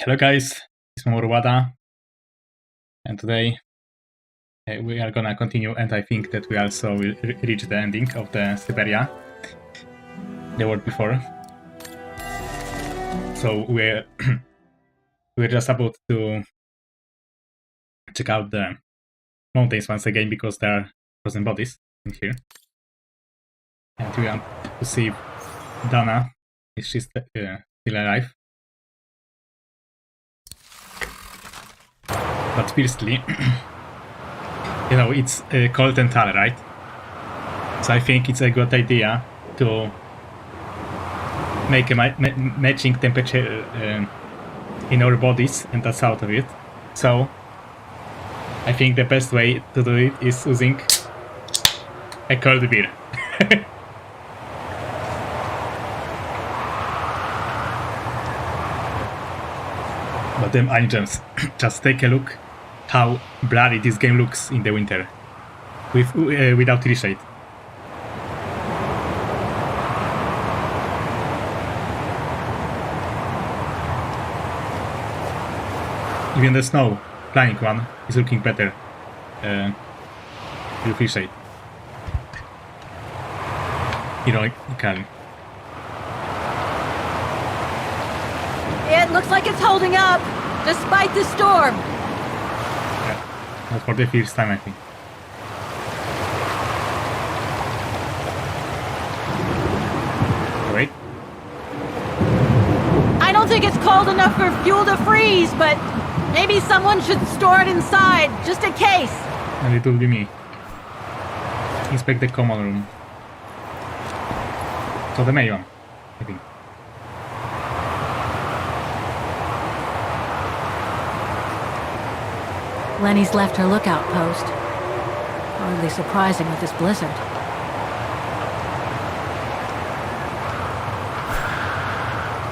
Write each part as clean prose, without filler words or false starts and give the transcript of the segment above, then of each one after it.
Hello guys, it's Mamoru Wada, and today we are gonna continue, and I think that we also will reach the ending of the Syberia, the world before. So we're just about to check out the mountains once again because there are frozen bodies in here, and we want to see if Dana, if she's still alive. But firstly, you know, it's cold and tall, right? So I think it's a good idea to make a matching temperature in our bodies, and that's out of it. So I think the best way to do it is using a cold beer. But them items, just take a look how blurry this game looks in the winter without reshade. Even the snow flying one is looking better with reshade. Ironically. It looks like it's holding up, despite the storm. Yeah, not for the first time, I think. Wait. I don't think it's cold enough for fuel to freeze, but maybe someone should store it inside, just in case. And it will be me. Inspect the common room. So the main one, I think. Lenny's left her lookout post. Hardly surprising with this blizzard.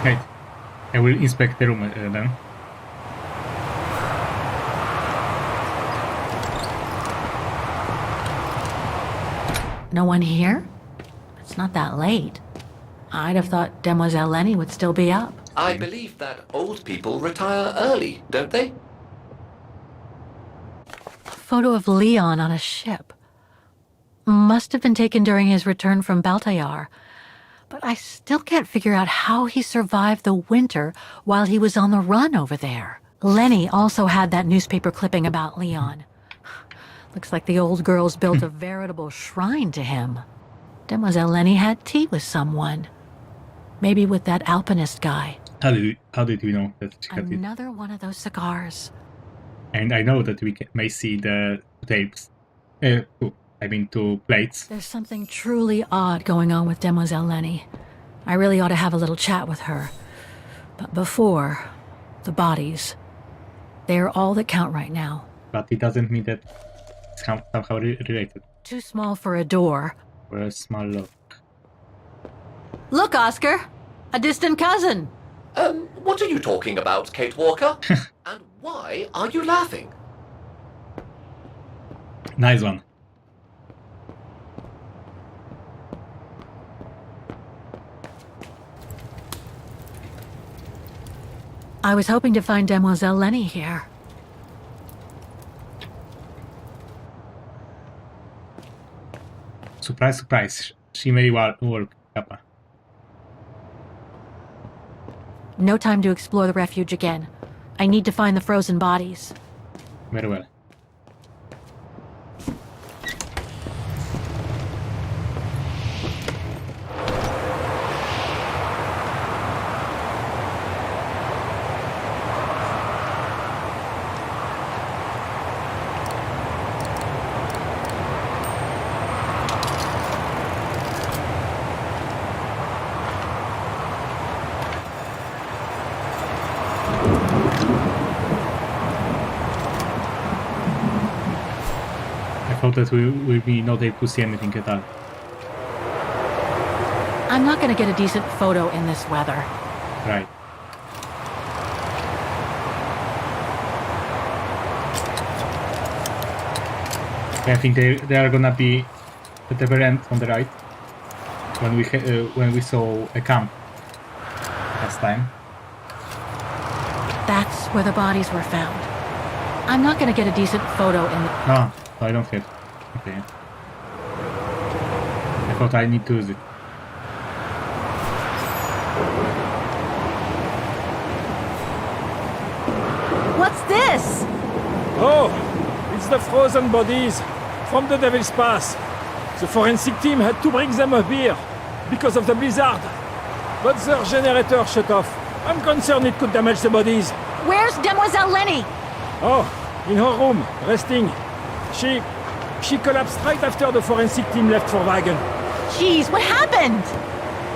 Right. I will inspect the room then. No one here? It's not that late. I'd have thought Demoiselle Lenny would still be up. I believe that old people retire early, don't they? Photo of Leon on a ship. Must have been taken during his return from Baltayar. But I still can't figure out how he survived the winter while he was on the run over there. Lenny also had that newspaper clipping about Leon. Looks like the old girls built a veritable shrine to him. Demoiselle Lenny had tea with someone. Maybe with that alpinist guy. How did we know that she had it? Another one of those cigars. And I know that we may see the tapes. Two plates. There's something truly odd going on with Demoiselle Lenny. I really ought to have a little chat with her. But before, the bodies. They're all that count right now. But it doesn't mean that it's somehow related. Too small for a door. Or a small lock. Look, Oscar! A distant cousin! What are you talking about, Kate Walker? And why are you laughing? Nice one. I was hoping to find Demoiselle Lenny here. Surprise, surprise. She may work, Kappa. No time to explore the refuge again. I need to find the frozen bodies. Very well. I thought that we will be not able to see anything at all. I'm not gonna get a decent photo in this weather. Right. I think they are gonna be at the very end on the right when we saw a camp last time. That's where the bodies were found. I'm not gonna get a decent photo in the... Ah, I don't have. Okay. I thought I need to use it. What's this? Oh, it's the frozen bodies from the Devil's Pass. The forensic team had to bring them up here because of the blizzard. But their generator shut off. I'm concerned it could damage the bodies. Where's Demoiselle Lenny? Oh, in her room, resting. She collapsed right after the forensic team left for Wagen. Jeez, what happened?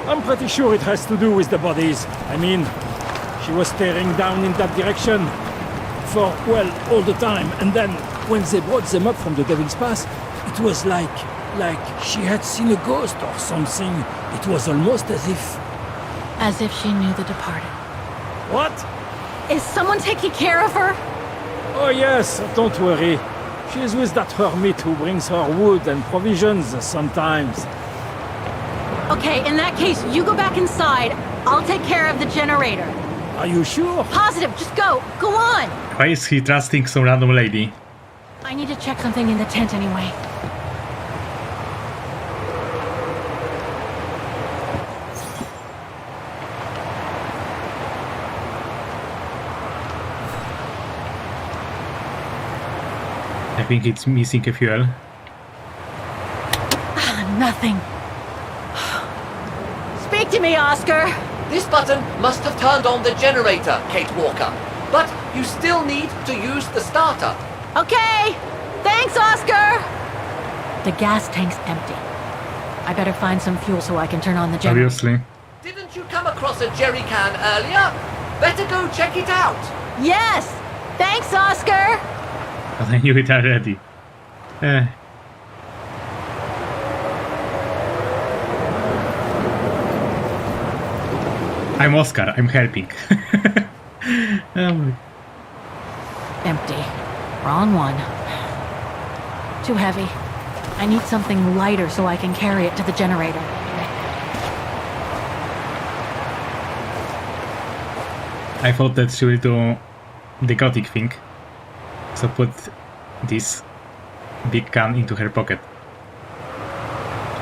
I'm pretty sure it has to do with the bodies. I mean, she was staring down in that direction for, well, all the time. And then, when they brought them up from the Devil's Pass, it was like she had seen a ghost or something. It was almost as if... As if she knew the departed. What? Is someone taking care of her? Oh yes, don't worry. She's with that hermit who brings her wood and provisions sometimes. Okay, in that case, you go back inside. I'll take care of the generator. Are you sure? Positive, just go. Go on. Why is he trusting some random lady? I need to check something in the tent anyway. I think it's missing a fuel. Nothing. Speak to me, Oscar. This button must have turned on the generator, Kate Walker. But you still need to use the starter. Okay. Thanks, Oscar. The gas tank's empty. I better find some fuel so I can turn on the generator. Obviously. Didn't you come across a jerry can earlier? Better go check it out. Yes. Thanks, Oscar. But I knew it already. I'm Oscar, I'm helping. Empty. Wrong one. Too heavy. I need something lighter so I can carry it to the generator. I thought that she will do the gothic thing. So put this big gun into her pocket.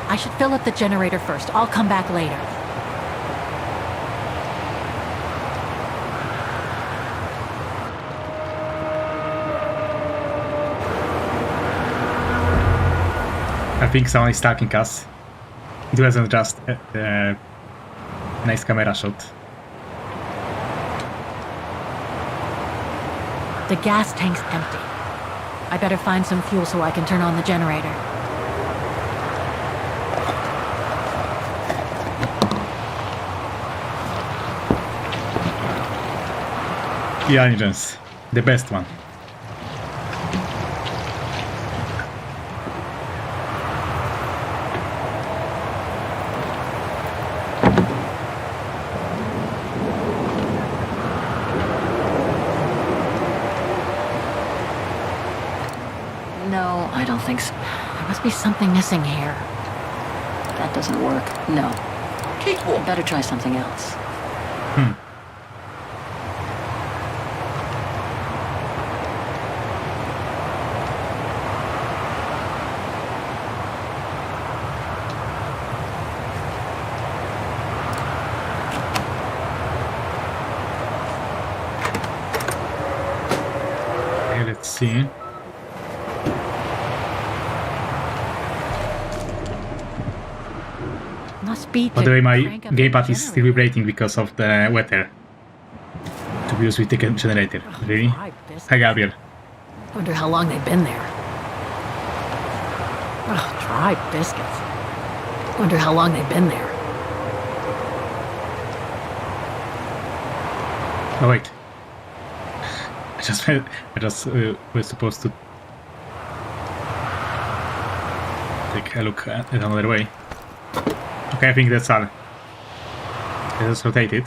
I should fill up the generator first. I'll come back later. I think someone is stalking us. It wasn't just a nice camera shot. The gas tank's empty. I better find some fuel so I can turn on the generator. The engines, the best one. No, I don't think so. There must be something missing here. That doesn't work. No. Kate Walker. Better try something else. Okay, let's see. Must be By the way, my crank up the gamepad is still generator. vibrating because of the weather. To be used with the generator. Really? Dry biscuits. Hi, Gabriel. Wonder how long they've been there. Ugh, dry biscuits. Wonder how long they've been there. Oh wait. I just was supposed to take a look at another way. Okay, I think that's all. Let us rotate it.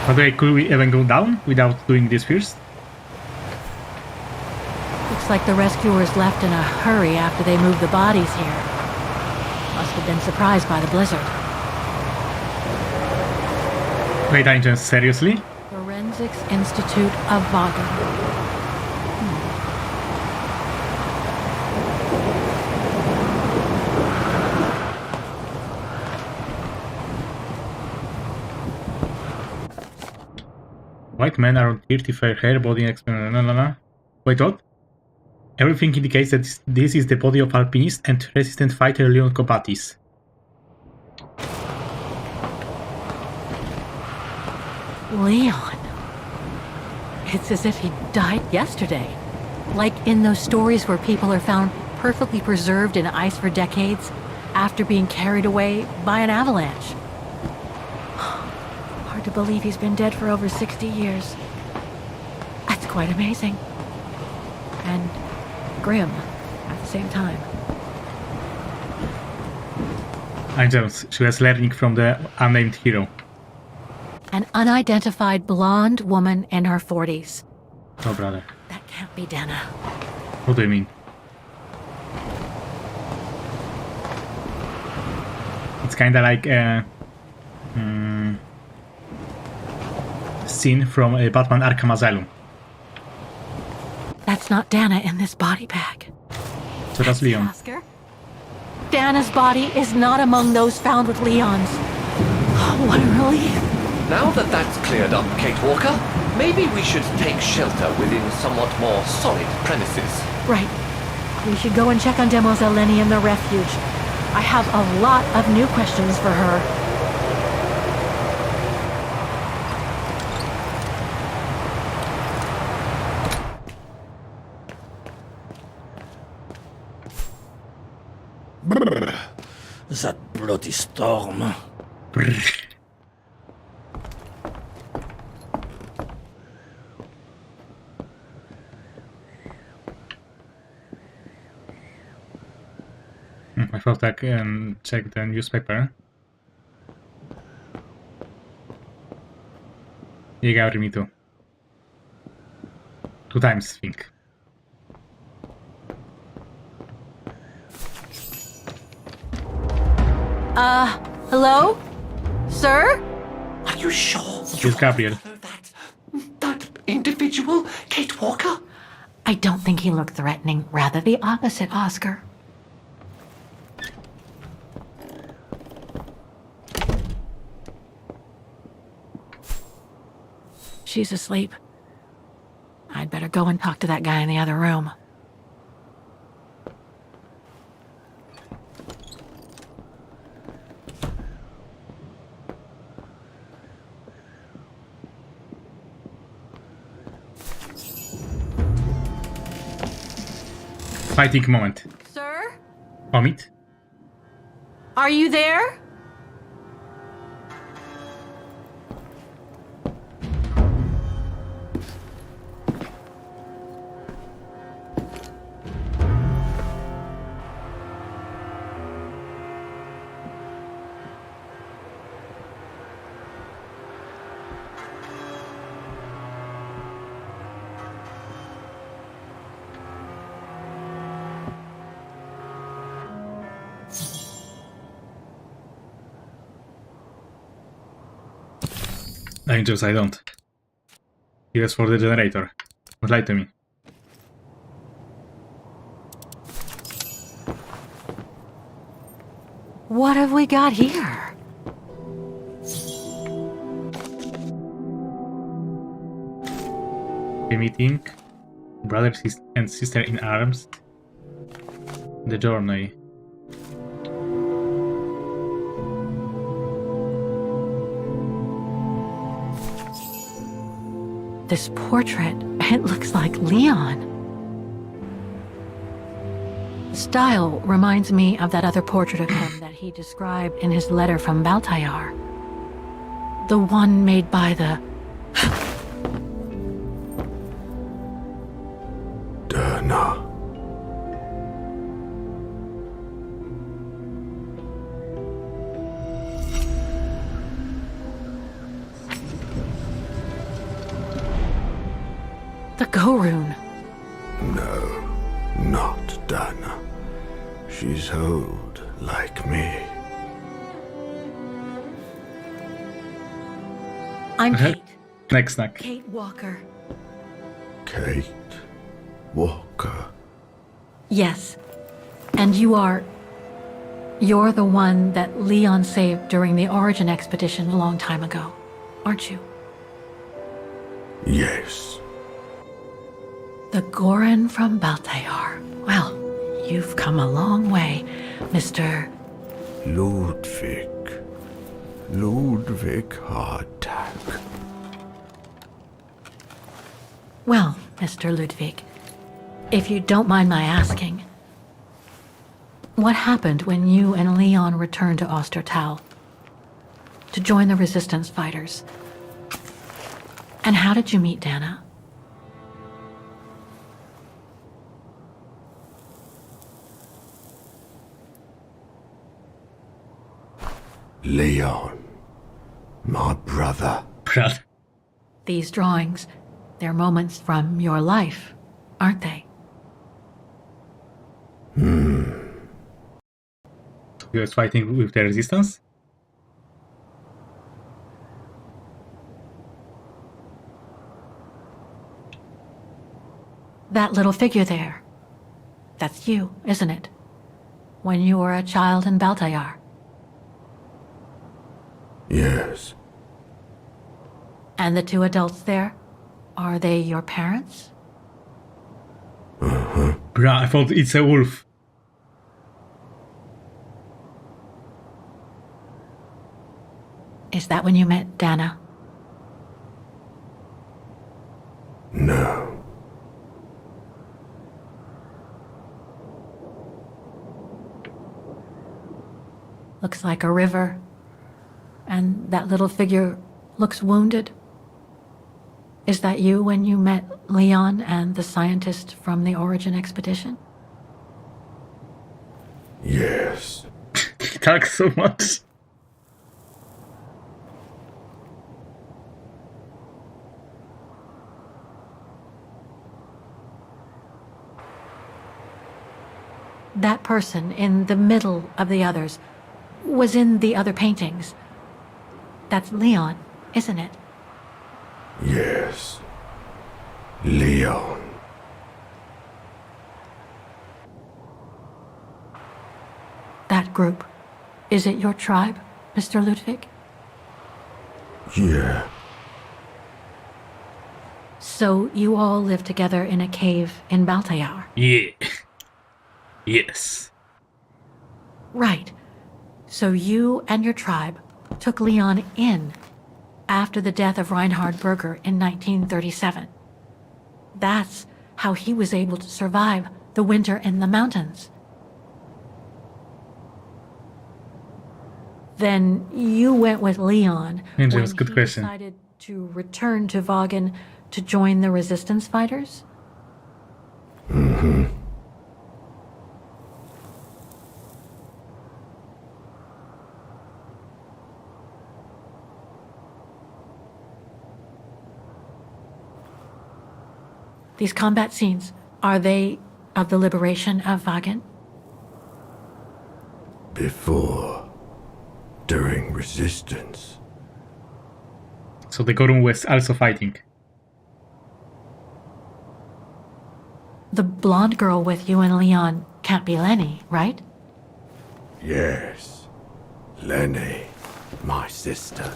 By the way, could we even go down without doing this first? Looks like the rescuers left in a hurry after they moved the bodies here. Must have been surprised by the blizzard. Wait, Angel, seriously? Forensics Institute of Wada. White men are dirty, fair hair, body experience. Wait, what? Everything indicates that this is the body of alpinist and resistant fighter Leon Kobatis. Leon. It's as if he died yesterday. Like in those stories where people are found perfectly preserved in ice for decades after being carried away by an avalanche. Hard to believe he's been dead for over 60 years. That's quite amazing. And grim at the same time. Angel, she was learning from the unnamed hero. An unidentified blonde woman in her 40s. Oh, brother. That can't be Dana. What do you mean? It's kinda like a scene from Batman Arkham Asylum. That's not Dana in this body bag. So that's Leon. Oscar? Dana's body is not among those found with Leon's. What a relief. Now that that's cleared up, Kate Walker, maybe we should take shelter within somewhat more solid premises. Right. We should go and check on Demoiselle Lenny in the refuge. I have a lot of new questions for her. Brrr. That bloody storm. Brrr. I thought I can check the newspaper. Yeah, me too. 2 times, I think. Hello? Sir? Are you sure Here's Gabriel. that individual, Kate Walker? I don't think he looked threatening. Rather the opposite, Oscar. She's asleep. I'd better go and talk to that guy in the other room. Fighting moment. Sir? Omid? Are you there? Angels, I don't. He was for the generator. Don't lie to me. What have we got here? The meeting. Brother and sister in arms. The journey. This portrait, it looks like Leon. The style reminds me of that other portrait of him that he described in his letter from Baltayar. The one made by the... Dana. The Go rune. No, not Dana. She's old, like me. I'm Kate. Next snack. Kate Walker. Kate Walker. Yes. And you're the one that Leon saved during the Origin expedition a long time ago, aren't you? Yes. The Goran from Baltayar. Well, you've come a long way, Mr. Ludwig. Ludwig Hardtack. Well, Mr. Ludwig, if you don't mind my asking, what happened when you and Leon returned to Ostertal to join the resistance fighters? And how did you meet Dana? Leon. My brother. Brad. These drawings, they're moments from your life, aren't they? He was fighting with the resistance? That little figure there, that's you, isn't it? When you were a child in Baltayar. Yes. And the two adults there, are they your parents? Bruh, I thought it's a wolf. Is that when you met Dana? No. Looks like a river. And that little figure looks wounded. Is that you when you met Leon and the scientist from the Origin expedition? Yes. He talks so much. That person in the middle of the others was in the other paintings. That's Leon, isn't it? Yes. Leon. That group. Is it your tribe, Mr. Ludwig? Yeah. So you all live together in a cave in Baltayar? Yeah. Yes. Right. So you and your tribe took Leon in after the death of Reinhard Berger in 1937. That's how he was able to survive the winter in the mountains. Then you went with Leon Andrews, when good he question. decided to return to Vagen to join the resistance fighters? Mm-hmm. These combat scenes, are they of the liberation of Vagen? Before. During resistance. So the Gorum was also fighting. The blonde girl with you and Leon can't be Lenny, right? Yes. Lenny. My sister.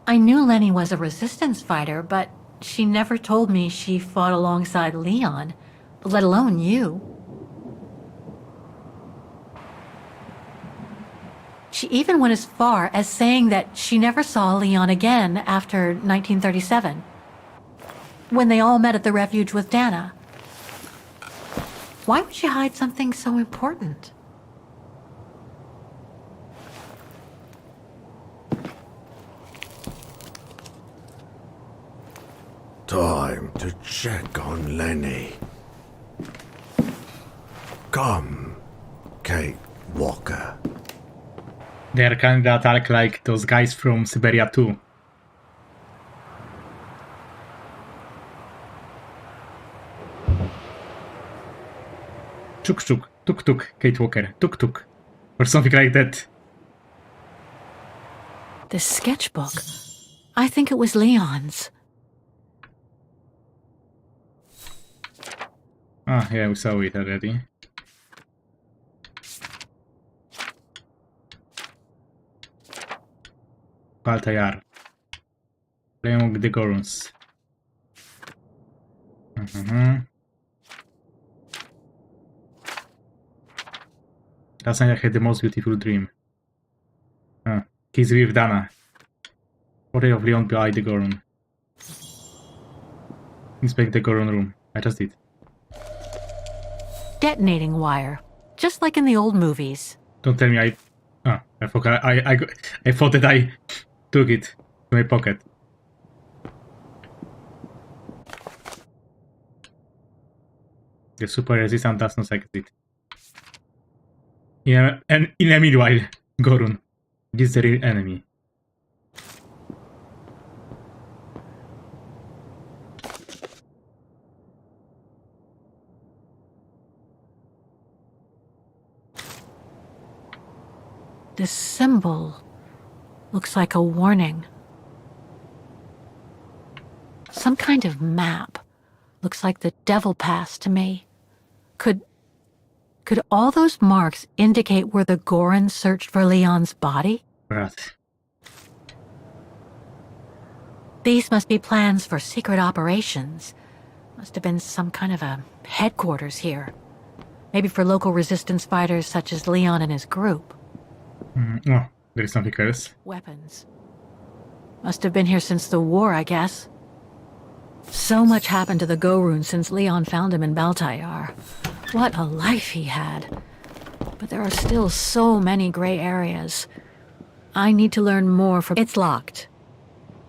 I knew Lenny was a resistance fighter, but she never told me she fought alongside Leon, let alone you. She even went as far as saying that she never saw Leon again after 1937, when they all met at the refuge with Dana. Why would she hide something so important? Time to check on Lenny. Come, Kate Walker. They are kinda attack like those guys from Syberia 2. Chuk chuk, tuk tuk, Kate Walker, tuk tuk. Or something like that. This sketchbook. I think it was Leon's. Ah, yeah, we saw it already. Baltayar. Playing the Gorons. Last night I had the most beautiful dream. Kiss with Dana. Portrait of Leon by the Goron. Inspect the Goron room. I just did. Detonating wire. Just like in the old movies. Don't tell me I forgot. I thought that I took it to my pocket. The super resistant does not exist. In a meanwhile, Goron is the real enemy. This symbol looks like a warning. Some kind of map. Looks like the Devil Pass to me. Could all those marks indicate where the Gorons searched for Leon's body? Right. These must be plans for secret operations. Must have been some kind of a headquarters here. Maybe for local resistance fighters such as Leon and his group. Oh, there is something else. Weapons. Must have been here since the war, I guess. So much happened to the Gorun since Leon found him in Baltayar. What a life he had. But there are still so many gray areas. I need to learn more from... It's locked.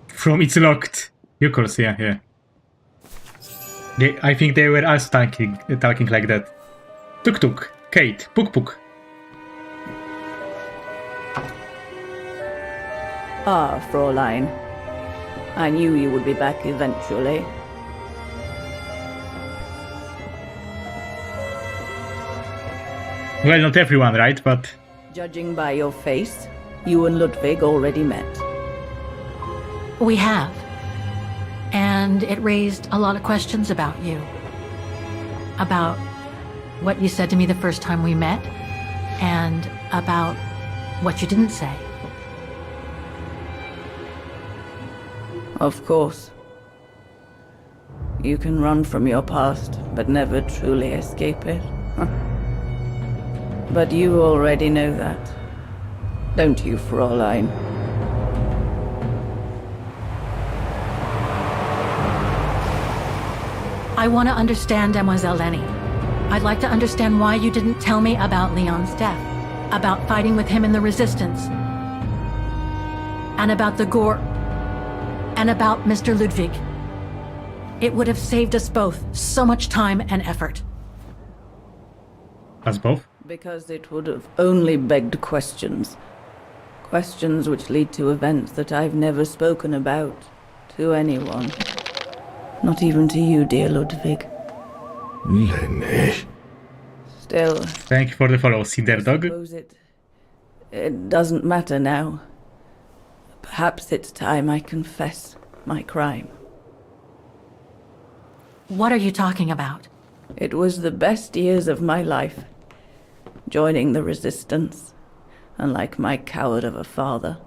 From It's Locked. Of course, yeah. I think they were also talking like that. Tuk tuk, Kate, puk puk. Ah, Fräulein. I knew you would be back eventually. Well, not everyone, right? But... Judging by your face, you and Ludwig already met. We have. And it raised a lot of questions about you. About what you said to me the first time we met, and about what you didn't say. Of course. You can run from your past, but never truly escape it. But you already know that. Don't you, Fräulein? I want to understand Demoiselle Lenny. I'd like to understand why you didn't tell me about Leon's death, about fighting with him in the Resistance, and about the Gore, and about Mr. Ludwig. It would have saved us both so much time and effort. Us both? Because it would have only begged questions. Questions which lead to events that I've never spoken about to anyone. Not even to you, dear Ludwig. Lenny. Still... Thank you for the follow, Cinderdog. Suppose it doesn't matter now. Perhaps it's time I confess my crime. What are you talking about? It was the best years of my life. Joining the Resistance, unlike my coward of a father,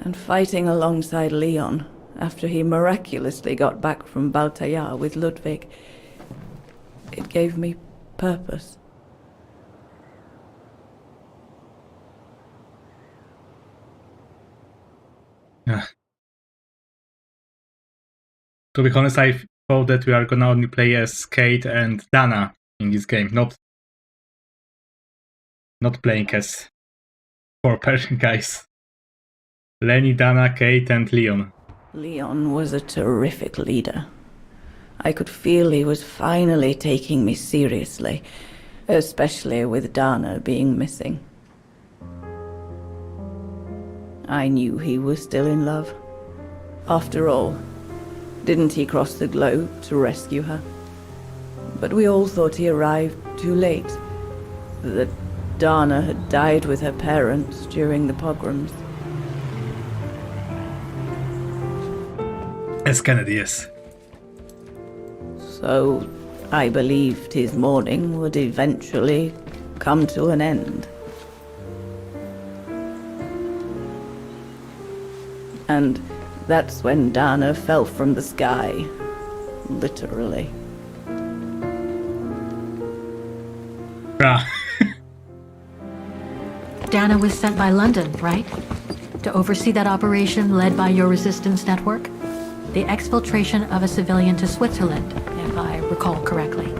and fighting alongside Leon after he miraculously got back from Baltayar with Ludwig. It gave me purpose. Yeah. To be honest, I thought that we are gonna only play as Kate and Dana in this game, not playing as 4 guys. Lenny, Dana, Kate, and Leon. Leon was a terrific leader. I could feel he was finally taking me seriously, especially with Dana being missing. I knew he was still in love. After all, didn't he cross the globe to rescue her? But we all thought he arrived too late. That Dana had died with her parents during the pogroms. As Kennedy, yes. So I believed his mourning would eventually come to an end. And that's when Dana fell from the sky. Literally. Bruh. Dana was sent by London, right? To oversee that operation led by your resistance network? The exfiltration of a civilian to Switzerland, if I recall correctly.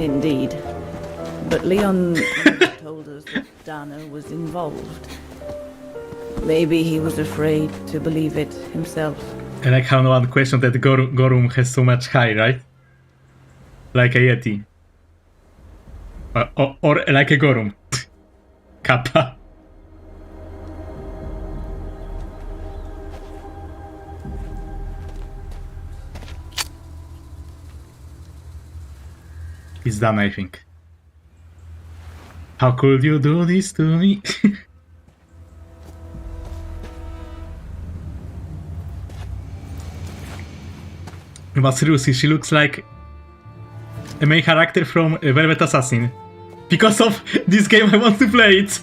Indeed. But Leon told us that Dana was involved. Maybe he was afraid to believe it himself. I like how no one questioned that Gorum has so much high, right? Like a Yeti. Or like a Gorum. Kappa. It's done, I think. How could you do this to me? But seriously, she looks like a main character from Velvet Assassin. Because of this game, I want to play it.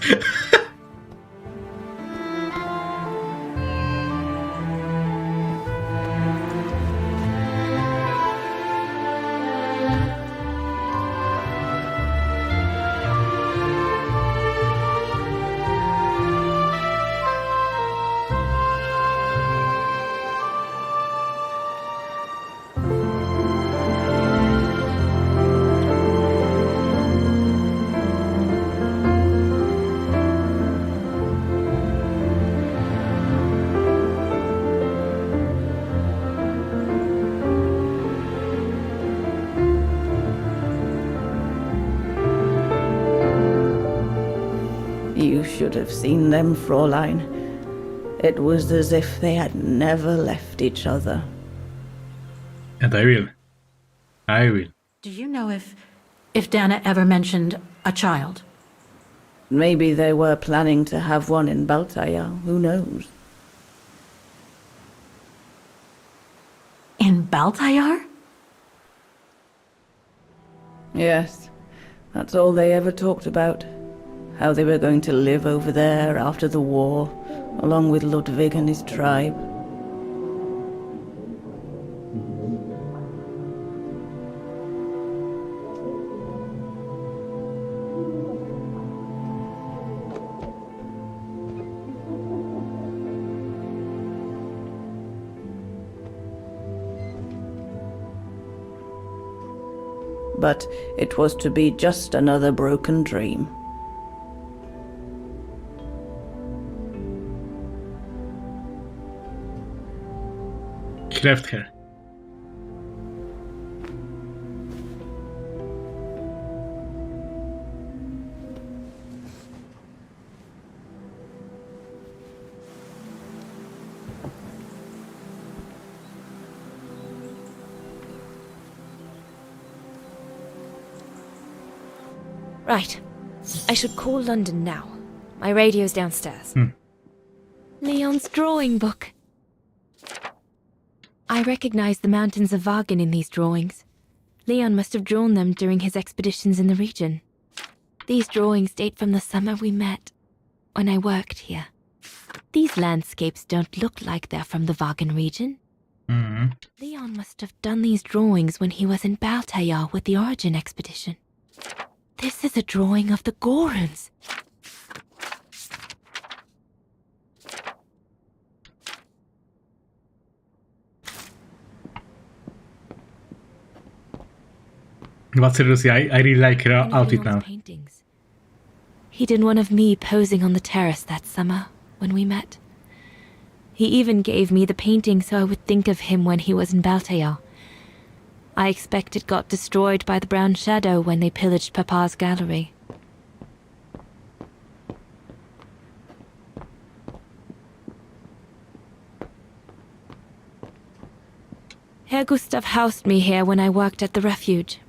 You should have seen them, Fräulein. It was as if they had never left each other. And I will. I will. Do you know if Dana ever mentioned a child? Maybe they were planning to have one in Baltaya, who knows? In Baltayar? Yes, that's all they ever talked about. How they were going to live over there after the war, along with Ludwig and his tribe. But it was to be just another broken dream. He left her. Right. I should call London now. My radio's downstairs. Leon's drawing book. I recognize the mountains of Wagen in these drawings. Leon must have drawn them during his expeditions in the region. These drawings date from the summer we met, when I worked here. These landscapes don't look like they're from the Wagen region. Leon must have done these drawings when he was in Baltayar with the Origin expedition. This is a drawing of the Gorons. But seriously, I really like her outfit now. Paintings. He did one of me posing on the terrace that summer when we met. He even gave me the painting so I would think of him when he was in Baltayar. I expect it got destroyed by the Brown Shadow when they pillaged Papa's gallery. Herr Gustav housed me here when I worked at the refuge.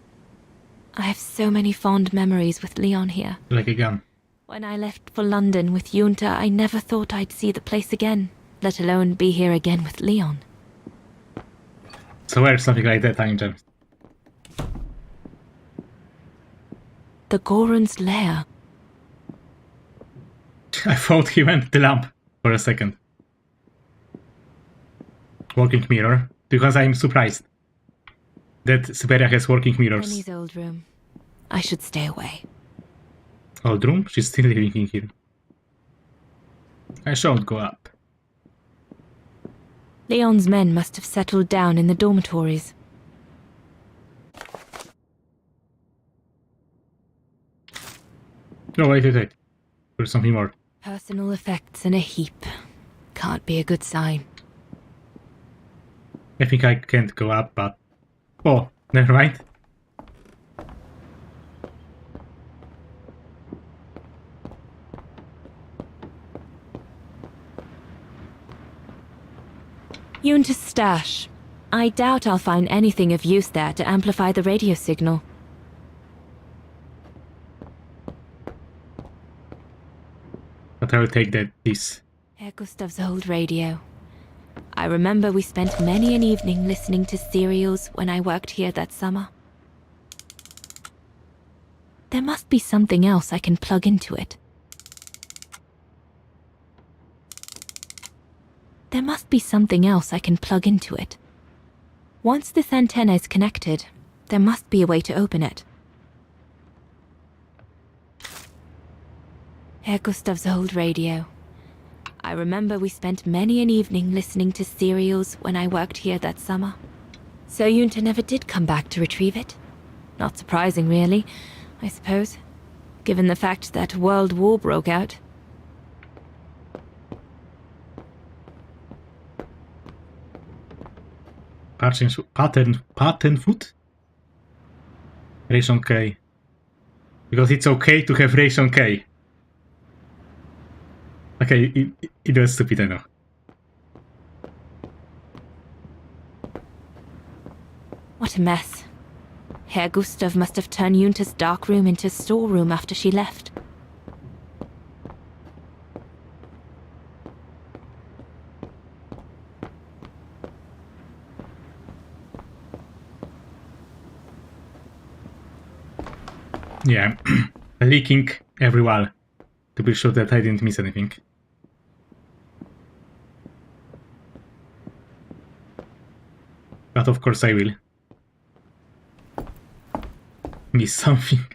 I have so many fond memories with Leon here. Like a gun. When I left for London with Junta, I never thought I'd see the place again, let alone be here again with Leon. So where's something like that, time James? The Goron's lair. I thought he went the lamp for a second. Working mirror, because I'm surprised that Syberia has working mirrors. Penny's old room. I should stay away. Old room? She's still living in here. I shan't go up. Leon's men must have settled down in the dormitories. No, wait. There's something more. Personal effects in a heap. Can't be a good sign. I think I can't go up, but... Oh, never mind. Junta's stash. I doubt I'll find anything of use there to amplify the radio signal. But I will take this. Herr Gustav's old radio. I remember we spent many an evening listening to serials when I worked here that summer. There must be something else I can plug into it. There must be something else I can plug into it. Once this antenna is connected, there must be a way to open it. Herr Gustav's old radio. I remember we spent many an evening listening to serials when I worked here that summer. So Junta never did come back to retrieve it? Not surprising, really, I suppose, given the fact that World War broke out. Pattern foot? Ration K. Because it's okay to have Ration K. Okay, it was stupid, I know. What a mess. Herr Gustav must have turned Junta's dark room into a storeroom after she left. Yeah, leaking every wall to be sure that I didn't miss anything. But of course I will miss something.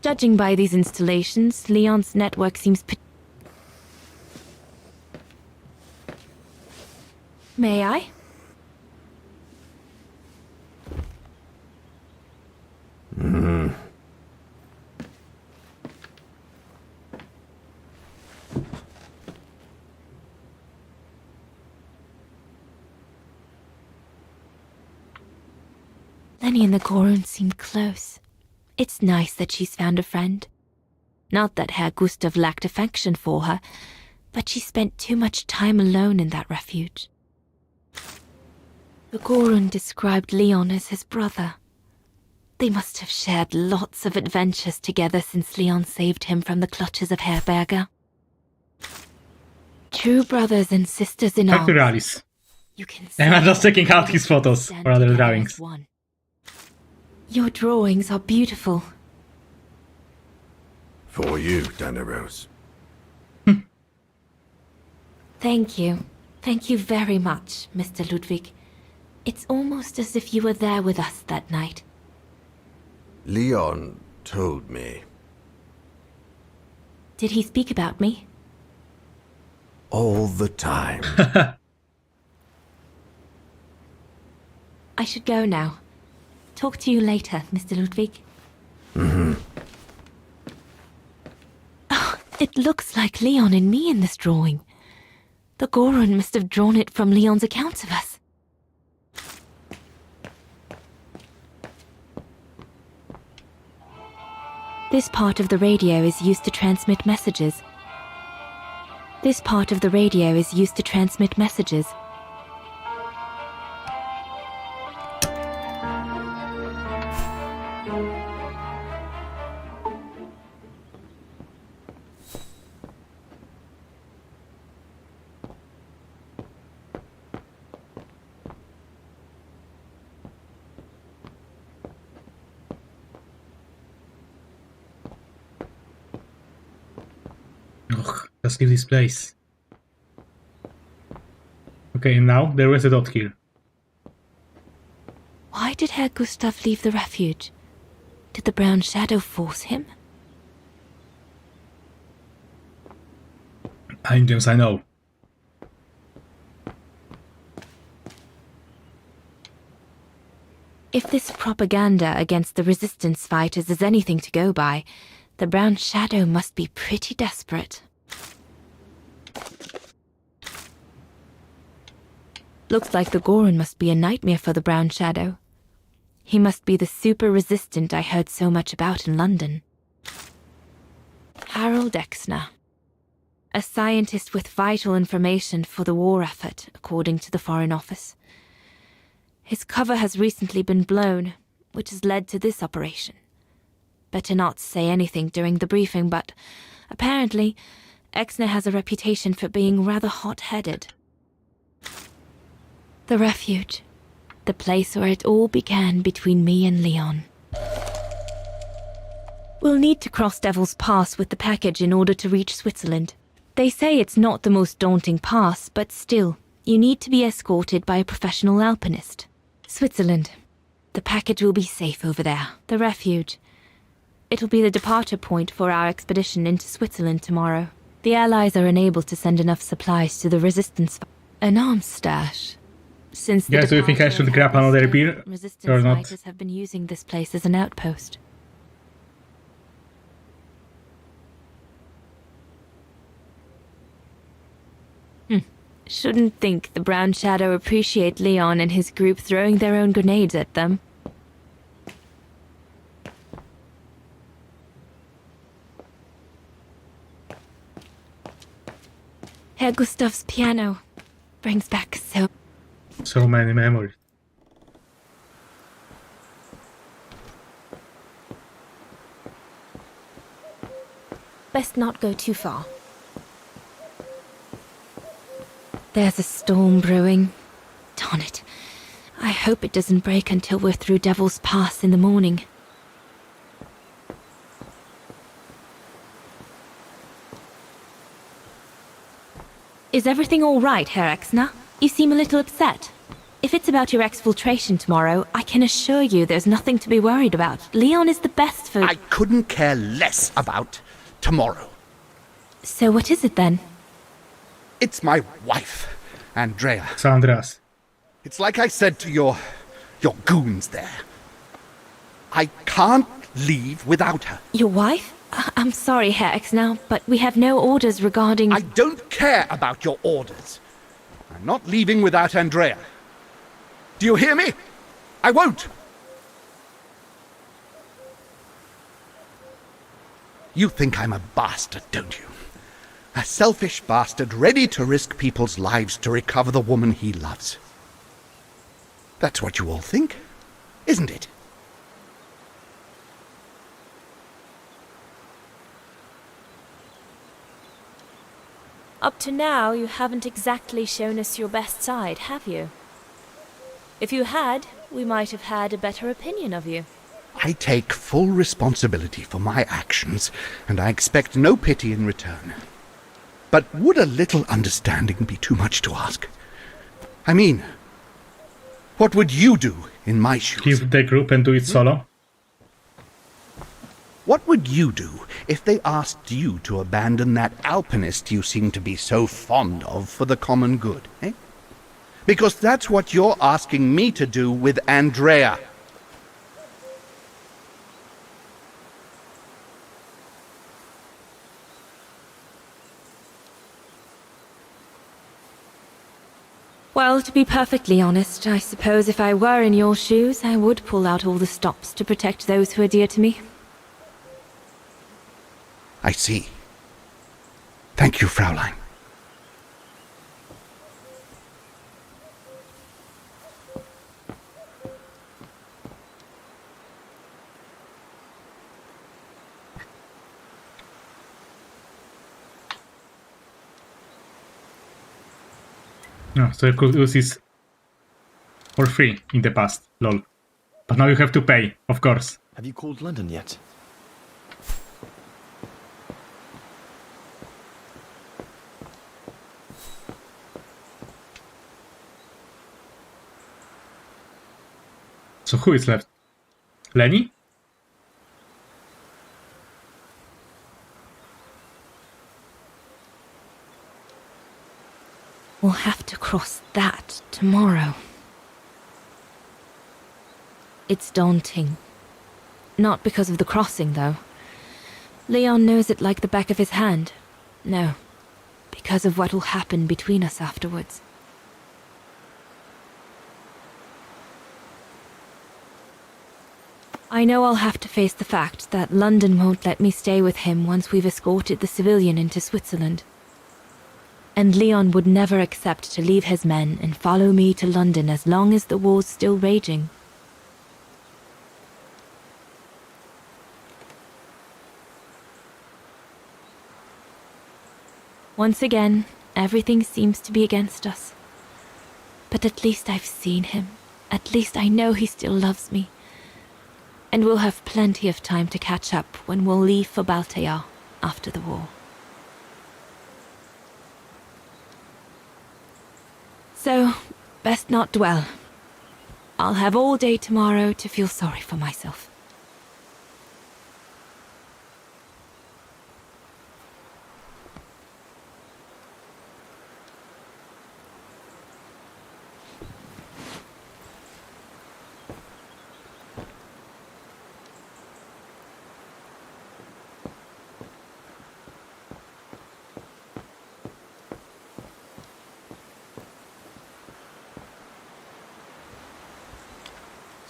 Judging by these installations, Leon's network seems May I? Lenny and the Goron seem close. It's nice that she's found a friend. Not that Herr Gustav lacked affection for her, but she spent too much time alone in that refuge. The Goron described Leon as his brother. They must have shared lots of adventures together since Leon saved him from the clutches of Herberger. True brothers and sisters in arms. Alice. You can And I'm just checking out his photos or other drawings. Your drawings are beautiful. For you, Dana Rose. Thank you. Thank you very much, Mr. Ludwig. It's almost as if you were there with us that night. Leon told me. Did he speak about me? All the time. I should go now. Talk to you later, Mr. Ludwig. Oh, it looks like Leon and me in this drawing. The Goron must have drawn it from Leon's accounts of us. This part of the radio is used to transmit messages. Let's leave this place. Okay, and now there is a dot here. Why did Herr Gustav leave the refuge? Did the brown shadow force him? Engines, I know. If this propaganda against the resistance fighters is anything to go by, the brown shadow must be pretty desperate. Looks like the Goron must be a nightmare for the brown shadow. He must be the super resistant I heard so much about in London. Harold Exner. A scientist with vital information for the war effort, according to the Foreign Office. His cover has recently been blown, which has led to this operation. Better not say anything during the briefing, but apparently, Exner has a reputation for being rather hot-headed. The refuge. The place where it all began between me and Leon. We'll need to cross Devil's Pass with the package in order to reach Switzerland. They say it's not the most daunting pass, but still, you need to be escorted by a professional alpinist. Switzerland. The package will be safe over there. The refuge. It'll be the departure point for our expedition into Switzerland tomorrow. The Allies are unable to send enough supplies to the resistance. An arms stash. Since the Yeah, so you think I should grab another beer resistance or not? fighters have been using this place as an outpost. Shouldn't think the Brown Shadow appreciate Leon and his group throwing their own grenades at them. Herr Gustav's piano brings back So many memories. Best not go too far. There's a storm brewing. Darn it. I hope it doesn't break until we're through Devil's Pass in the morning. Is everything all right, Herr Exner? You seem a little upset. If it's about your exfiltration tomorrow, I can assure you there's nothing to be worried about. Leon is the best for... I couldn't care less about tomorrow. So what is it then? It's my wife, Andrea. Sandras. It's like I said to your goons there. I can't leave without her. Your wife? I'm sorry, Herr Exner, but we have no orders regarding... I don't care about your orders. I'm not leaving without Andrea. Do you hear me? I won't. You think I'm a bastard, don't you? A selfish bastard ready to risk people's lives to recover the woman he loves. That's what you all think, isn't it? Up to now, you haven't exactly shown us your best side, have you? If you had, we might have had a better opinion of you. I take full responsibility for my actions, and I expect no pity in return. But would a little understanding be too much to ask? I mean, what would you do in my shoes? Leave the group and do it solo. What would you do if they asked you to abandon that alpinist you seem to be so fond of for the common good, eh? Because that's what you're asking me to do with Andrea. Well, to be perfectly honest, I suppose if I were in your shoes, I would pull out all the stops to protect those who are dear to me. I see. Thank you, Fraulein. No, so you could use this for free in the past, lol. But now you have to pay, of course. Have you called London yet? So who is left? Lenny? We'll have to cross that tomorrow. It's daunting. Not because of the crossing, though. Leon knows it like the back of his hand. No, because of what will happen between us afterwards. I know I'll have to face the fact that London won't let me stay with him once we've escorted the civilian into Switzerland. And Leon would never accept to leave his men and follow me to London as long as the war's still raging. Once again, everything seems to be against us. But at least I've seen him. At least I know he still loves me. And we'll have plenty of time to catch up when we'll leave for Baltayar after the war. So, best not dwell. I'll have all day tomorrow to feel sorry for myself.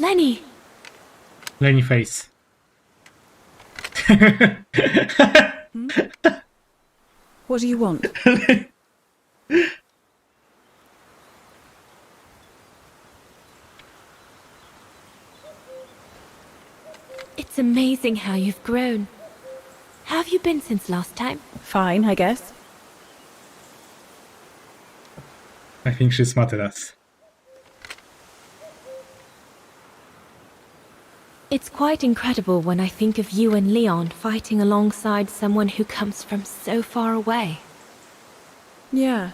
Lenny! Lenny face. What do you want? It's amazing how you've grown. How have you been since last time? Fine, I guess. I think she's smarter than us. It's quite incredible when I think of you and Leon fighting alongside someone who comes from so far away. Yeah.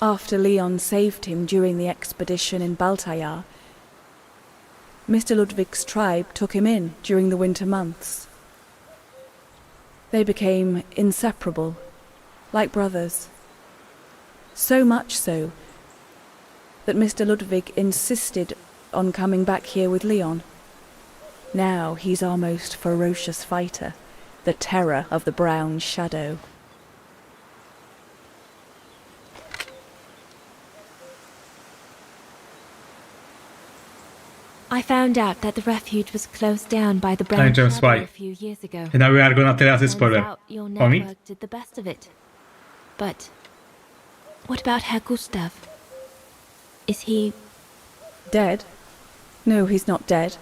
After Leon saved him during the expedition in Baltayar, Mr. Ludwig's tribe took him in during the winter months. They became inseparable, like brothers. So much so that Mr. Ludwig insisted on coming back here with Leon. Now he's our most ferocious fighter, the terror of the Brown Shadow. I found out that the refuge was closed down by the Brown James, Shadow why? a few years ago. And now we are gonna tell us a spoiler. Turns out your For me? network did the best of it. But what about Herr Gustav? Is he... Dead? No, he's not dead.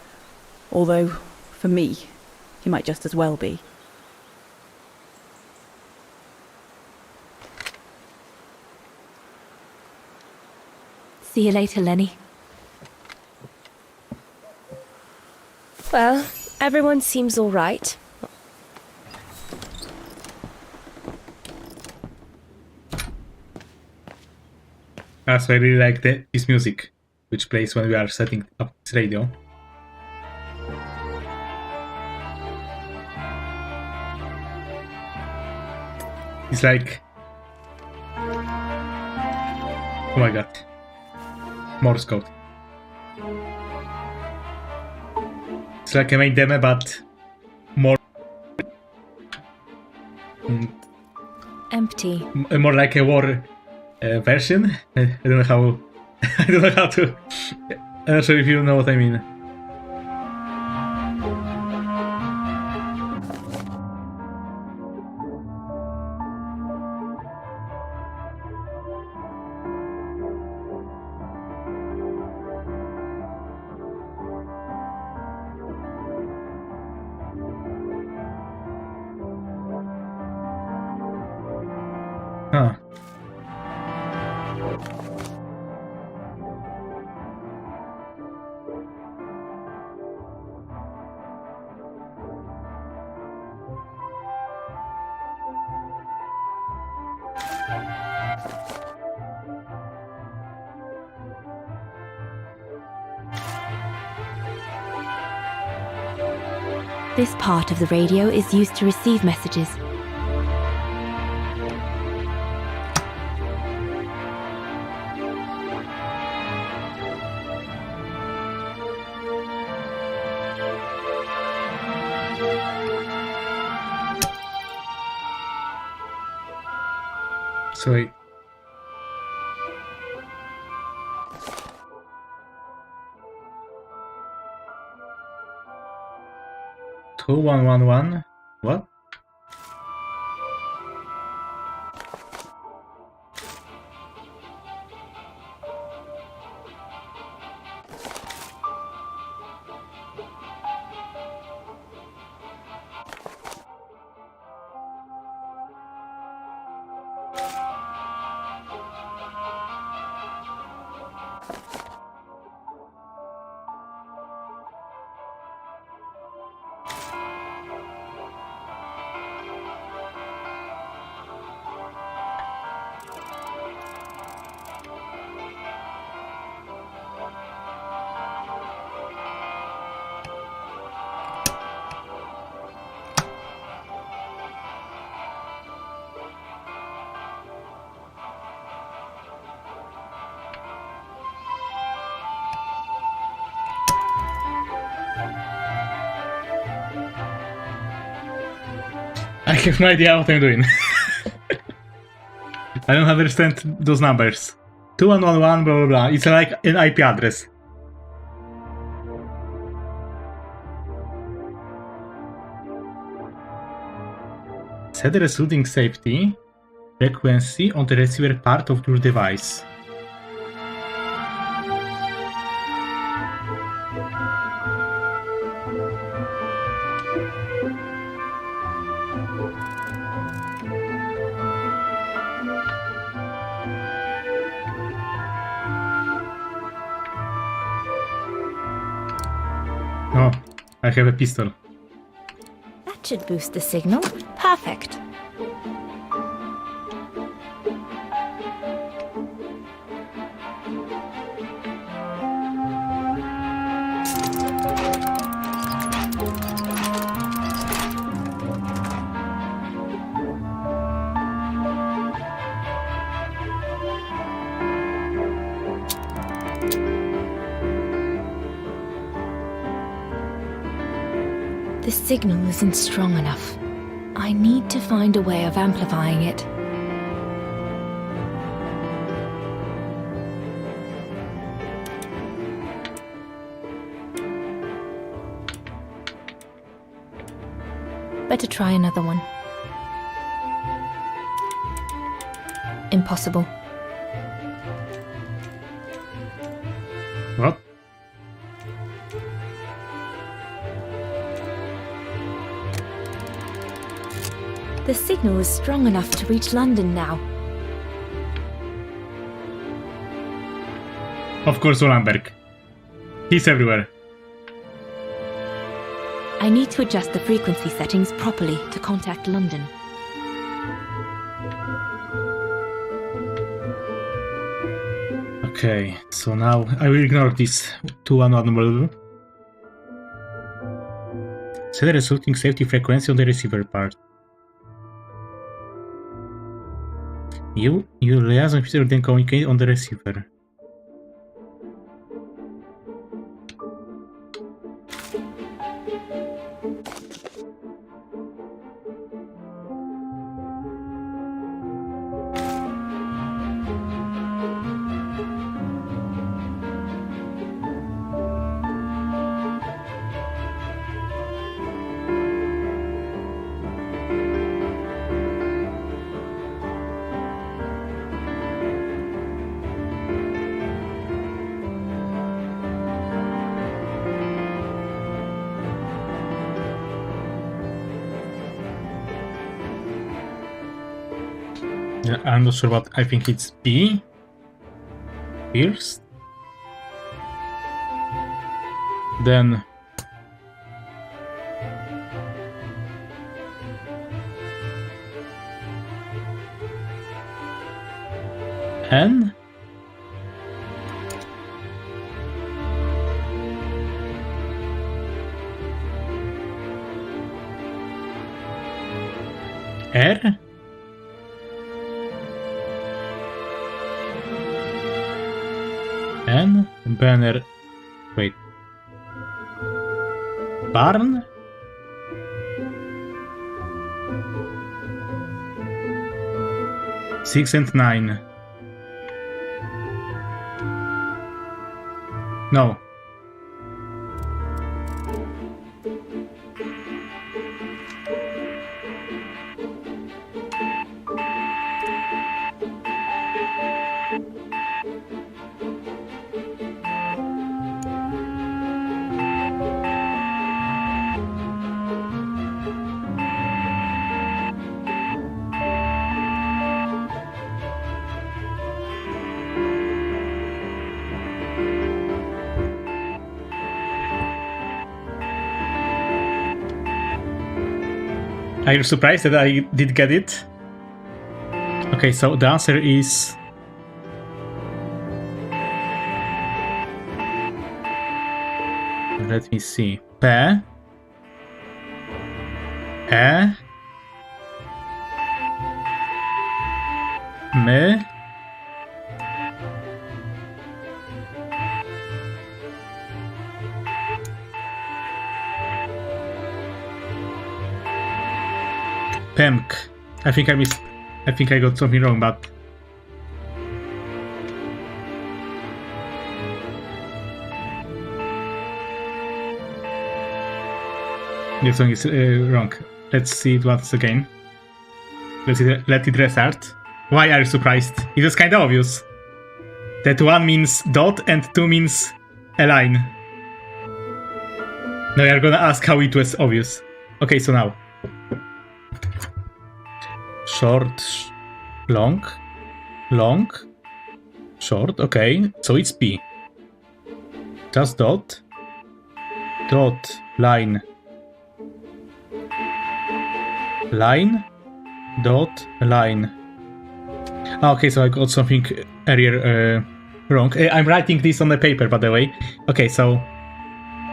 Although, for me, he might just as well be. See you later, Lenny. Well, everyone seems all right. Also, I really like this music, which plays when we are setting up this radio. It's like... oh my god. Morse code. It's like a main demo, but more... Empty. more like a war version. I don't know how... I don't know how to... I'm not sure if you know what I mean. Huh. This part of the radio is used to receive messages. Sorry. Two 111. What? I have no idea what I'm doing. I don't understand those numbers. 2111 blah blah blah. It's like an IP address. Set the resulting safety frequency on the receiver part of your device. Oh, I have a pistol. That should boost the signal. Perfect. The signal isn't strong enough. I need to find a way of amplifying it. Better try another one. Impossible. What? The signal is strong enough to reach London now. Of course, Olenberg. He's everywhere. I need to adjust the frequency settings properly to contact London. Okay, so now I will ignore this 211. Set the resulting safety frequency on the receiver part. You liaison officer then communicate on the receiver. Yeah, I'm not sure what I think it's B first. Then N. R? N? Banner... Wait. Barn? Six and 9. No. Are you surprised that I did get it? Okay, so the answer is... Let me see. P... E... M... Pemk. I think I got something wrong, but... This one is wrong. Let's see it once again. Let it restart. Why are you surprised? It was kind of obvious. That 1 means dot and 2 means a line. Now you're gonna ask how it was obvious. Okay, so now. Short, long, long, short, okay, so it's P. Just dot, dot, line, line, dot, line. Okay, so I got something earlier wrong. I'm writing this on the paper, by the way. Okay, so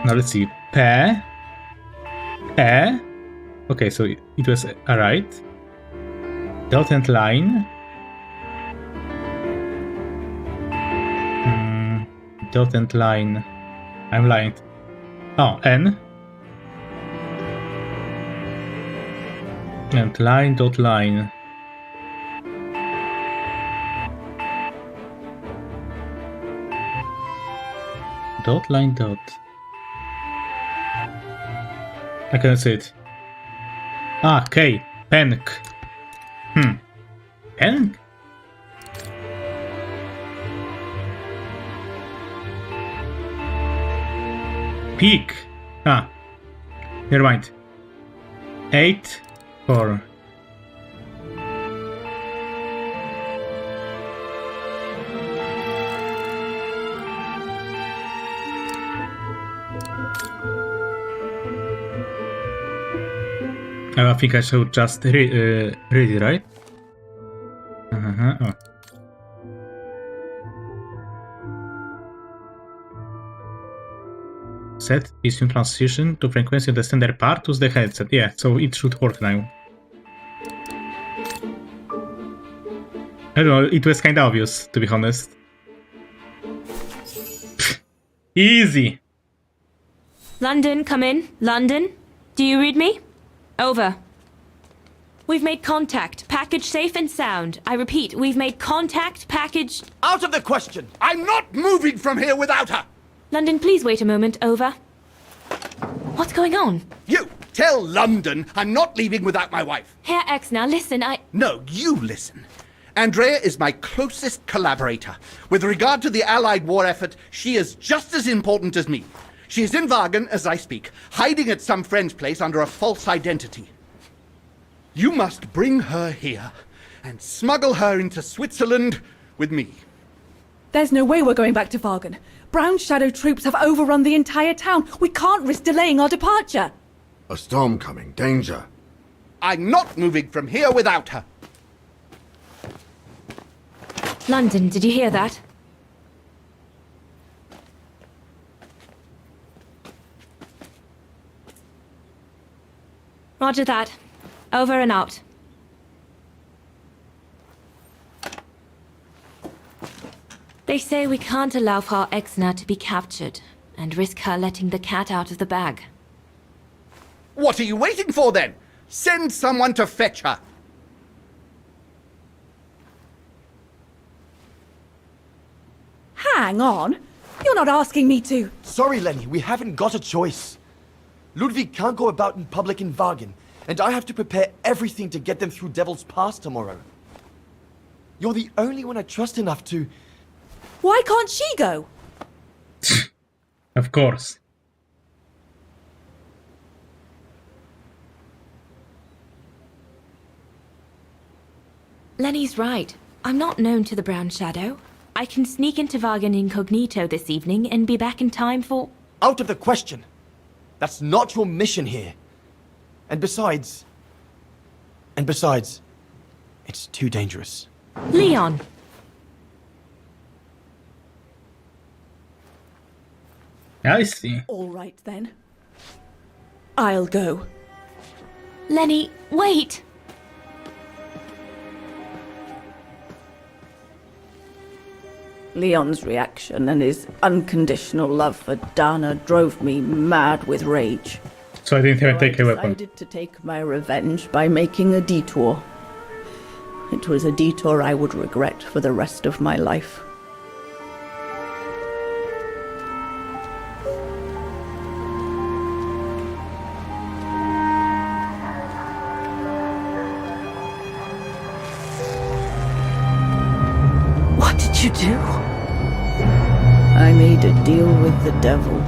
now let's see. P, E. Okay, so it was alright. Dot and line. Dot and line. I'm lying. Oh, N. And line, dot, line. Dot, line, dot. I can't see it. Ah, K. Penk. Penk? Peak. Ah. Never mind. 8, 4. I think I should just read it, right? Oh. Set is in transition to frequency of the standard part to the headset. Yeah, so it should work now. I don't know, it was kind of obvious, to be honest. Easy! London, come in. London, do you read me? Over. We've made contact. Package safe and sound. I repeat, we've made contact. Package... Out of the question! I'm not moving from here without her! London, please wait a moment. Over. What's going on? You! Tell London I'm not leaving without my wife. Herr X, now listen, No, you listen. Andrea is my closest collaborator. With regard to the Allied war effort, she is just as important as me. She is in Wagen as I speak, hiding at some friend's place under a false identity. You must bring her here and smuggle her into Switzerland with me. There's no way we're going back to Wagen. Brown Shadow troops have overrun the entire town. We can't risk delaying our departure. A storm coming. Danger. I'm not moving from here without her. London, did you hear that? Roger that. Over and out. They say we can't allow Frau Exner to be captured and risk her letting the cat out of the bag. What are you waiting for then? Send someone to fetch her. Hang on. You're not asking me to. Sorry, Lenny, we haven't got a choice. Ludwig can't go about in public in Wagen, and I have to prepare everything to get them through Devil's Pass tomorrow. You're the only one I trust enough to... Why can't she go? Of course. Lenny's right. I'm not known to the Brown Shadow. I can sneak into Wagen incognito this evening and be back in time for... Out of the question. That's not your mission here. And besides, it's too dangerous. Leon! I see. All right, then. I'll go. Lenny, wait! Leon's reaction and his unconditional love for Dana drove me mad with rage. So I didn't even take a weapon. I decided to take my revenge by making a detour. It was a detour I would regret for the rest of my life. What did you do? I made a deal with the devil.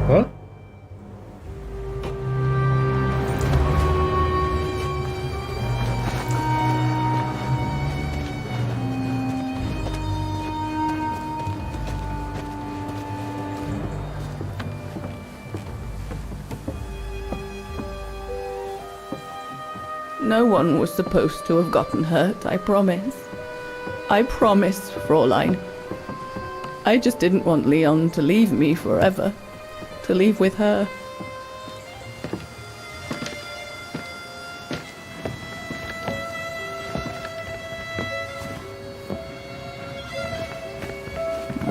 What? No one was supposed to have gotten hurt, I promise. I promise, Fräulein. I just didn't want Leon to leave me forever. To leave with her.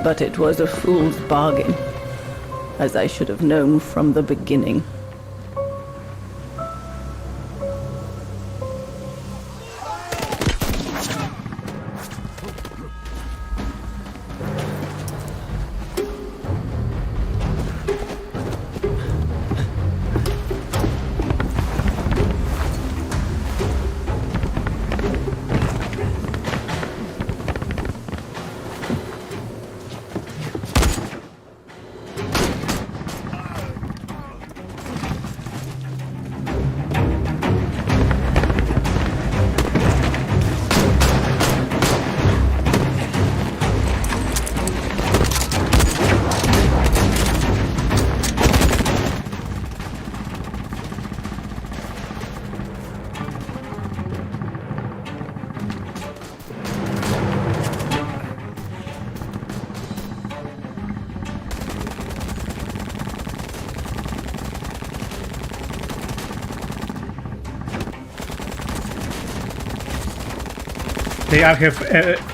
But it was a fool's bargain, as I should have known from the beginning. They all have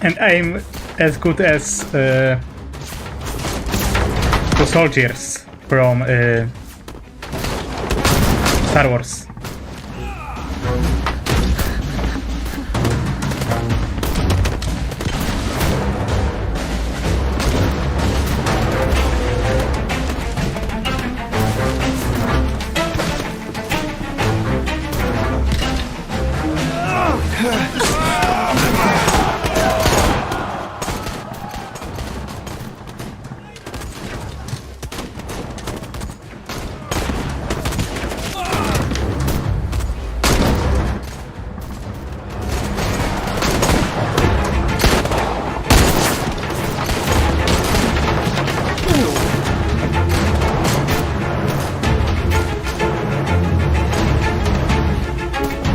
an aim as good as the soldiers from Star Wars.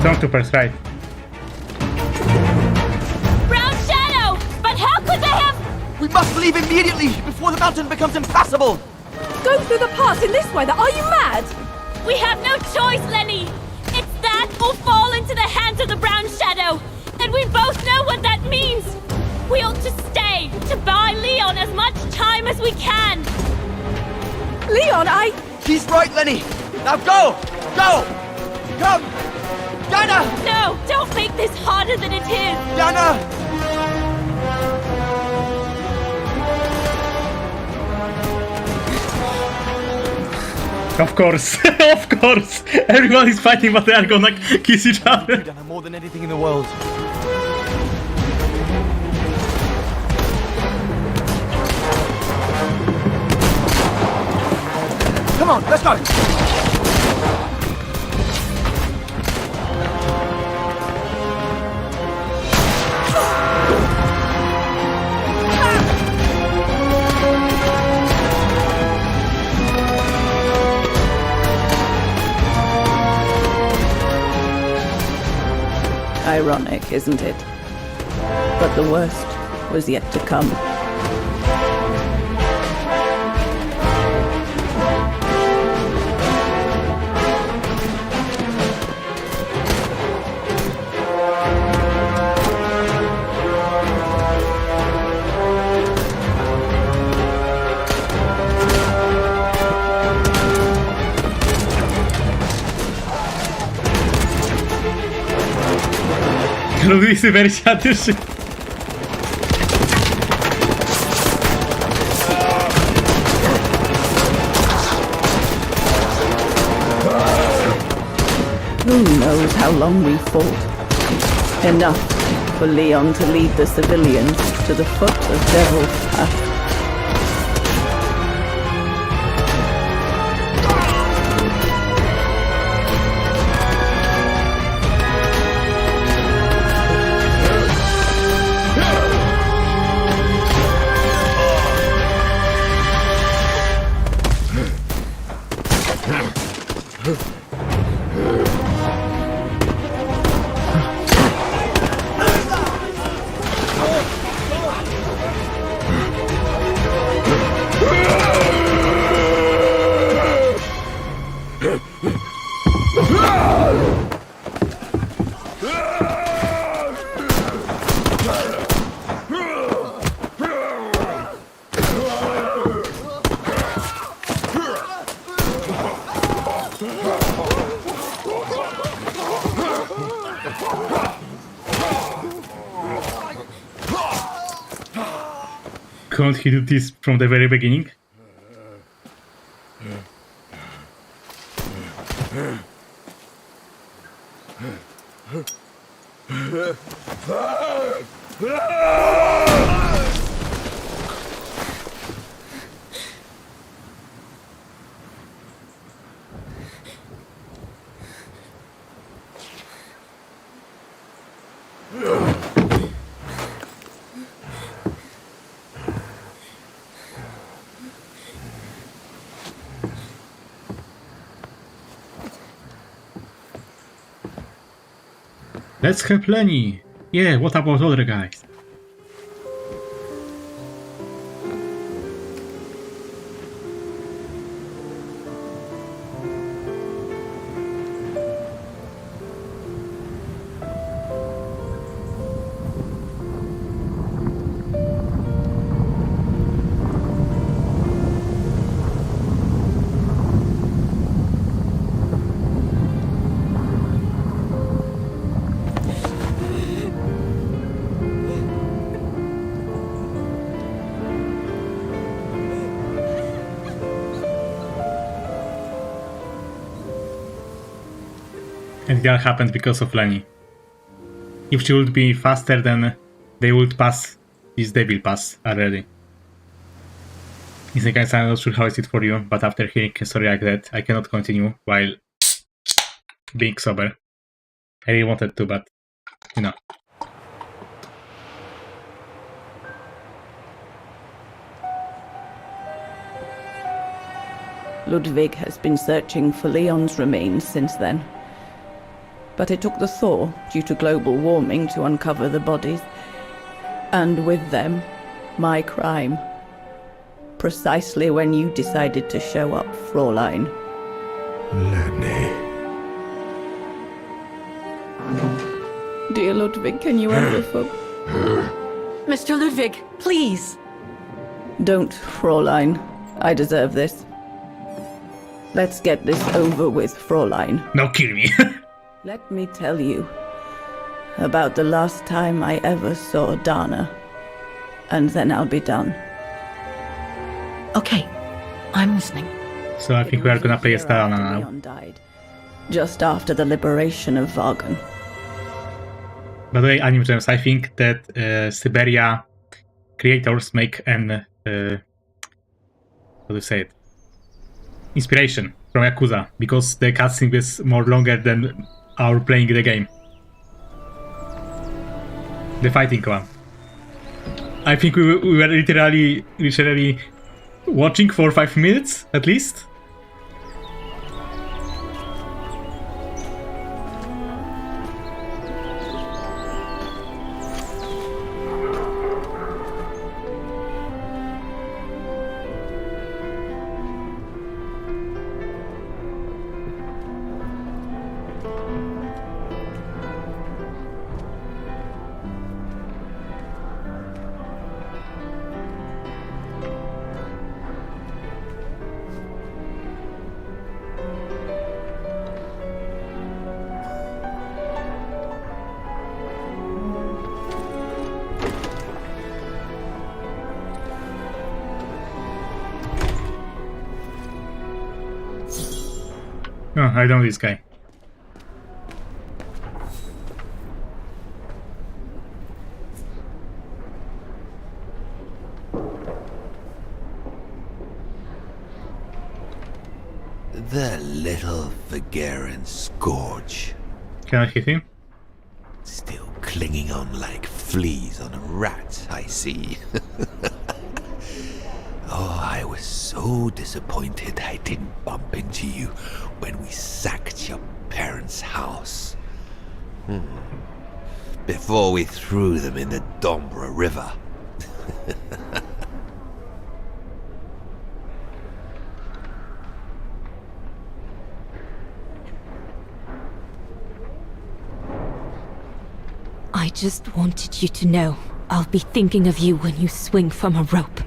Stormtroopers, right? Brown Shadow! But how could they have... We must leave immediately before the mountain becomes impassable! Go through the pass in this weather? Are you mad? We have no choice, Lenny! that or fall into the hands of the Brown Shadow. And we both know what that means. We ought to stay, to buy Leon as much time as we can. Leon, He's right, Lenny! Now go! Go! Come! Yana! No, don't make this harder than it is. Yana! Of course, of course! Everyone is fighting, but they are gonna kiss each other. Yana more than anything in the world. Come on, let's go! Ironic, isn't it? But the worst was yet to come. Ludwig Syberia też się... Who knows how long we fought? Enough for Leon to lead the civilians to the foot of Devil's Path. Can't he do this from the very beginning? Let's have Lenny. Yeah, what about other guys? And that happened because of Lenny. If she would be faster, then they would pass this devil pass already. In the case, I'm not sure how is it for you, but after hearing a story like that, I cannot continue while being sober. I really wanted to, but you know. Ludwig has been searching for Leon's remains since then. But it took the thaw due to global warming to uncover the bodies. And with them, my crime. Precisely when you decided to show up, Fraulein. Lenny. Dear Ludwig, can you ever Mr. Ludwig, please. Don't, Fräulein. I deserve this. Let's get this over with, Fräulein. No, kill me. Let me tell you about the last time I ever saw Dana, and then I'll be done. Okay, I'm listening. So I think we are gonna play as Dana now. Leon died, just after the liberation of Vagan. By the way, Anime Gems, I think that Syberia creators make an how do you say it? Inspiration from Yakuza, because the cutscene is more longer than our playing the game. The fighting one. I think we were literally watching for 5 minutes at least. Oh, I know this guy. The little Vagaran scourge. Can I hit him? Still clinging on like fleas on a rat, I see. Oh, I was so disappointed I didn't bump into you when we sacked your parents' house. Before we threw them in the Dombra River. I just wanted you to know I'll be thinking of you when you swing from a rope.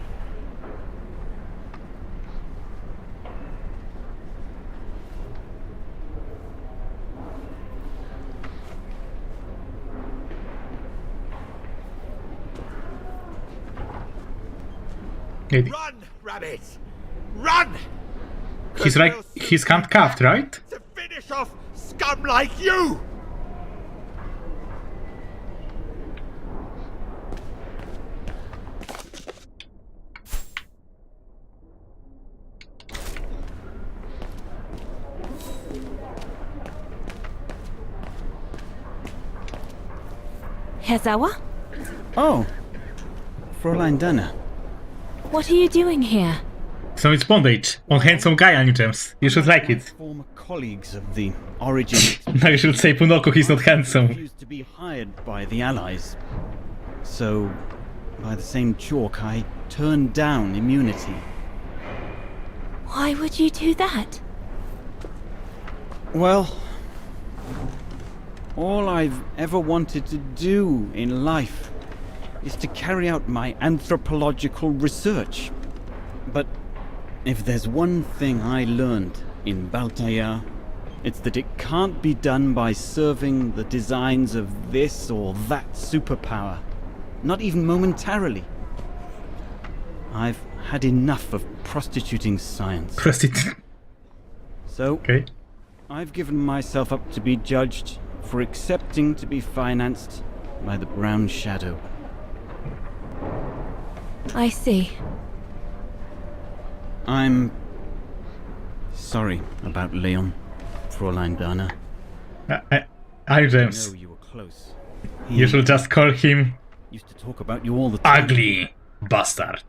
Run, rabbit! Run! He's like, he's handcuffed, right? To finish off scum like you! Herzawa? Oh, Fräulein Dana. What are you doing here? So it's bondage on handsome guy, Anime Gems. You should like it. Former colleagues of the Origin. No, you should say Punoko, he's not handsome. Refused to be hired by the Allies. So, by the same chalk, I turned down immunity. Why would you do that? Well, all I've ever wanted to do in life is to carry out my anthropological research. But if there's one thing I learned in Baltaya, it's that it can't be done by serving the designs of this or that superpower. Not even momentarily. I've had enough of prostituting science. So, okay. I've given myself up to be judged for accepting to be financed by the Brown Shadow. I see. I'm sorry about Leon, Fräulein Dana. Anime Gems. I know you were close. You should just call him used to talk about you all the time. ugly bastard.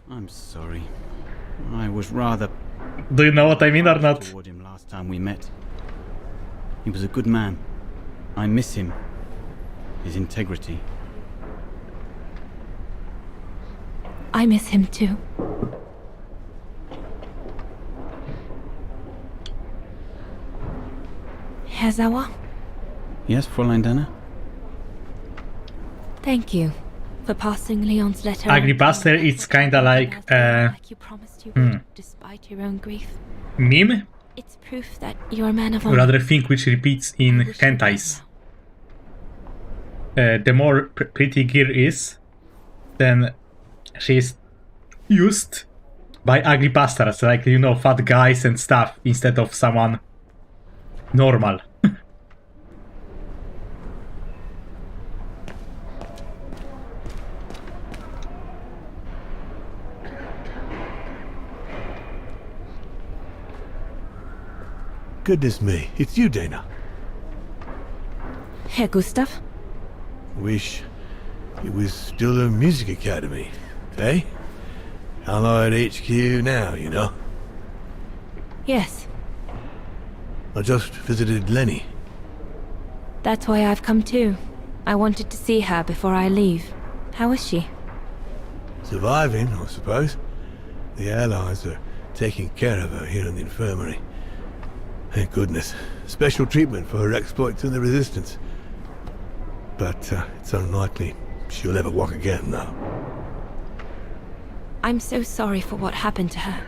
I'm sorry. I was rather Do you know what I mean or not? toward him last time we met. He was a good man. I miss him. His integrity. I miss him too. Herzawa? Yes, Fräulein Dana? Thank you for passing Leon's letter. Agribuster, it's kinda like you promised you would, despite your own grief. meme, It's proof that you're a man of or honor. rather thing which repeats in hentais. The more pretty girl is, then she's used by agribusters, like, you know, fat guys and stuff, instead of someone normal. Goodness me, it's you, Dana. Herr Gustav? Wish it was still a music academy, eh? Allied HQ now, you know. Yes, I just visited Lenny. that's why I've come too. I wanted to see her before I leave. How is she? Surviving, I suppose. The Allies are taking care of her here in the infirmary. Thank goodness. Special treatment for her exploits in the Resistance. But it's unlikely she'll ever walk again now. I'm so sorry for what happened to her.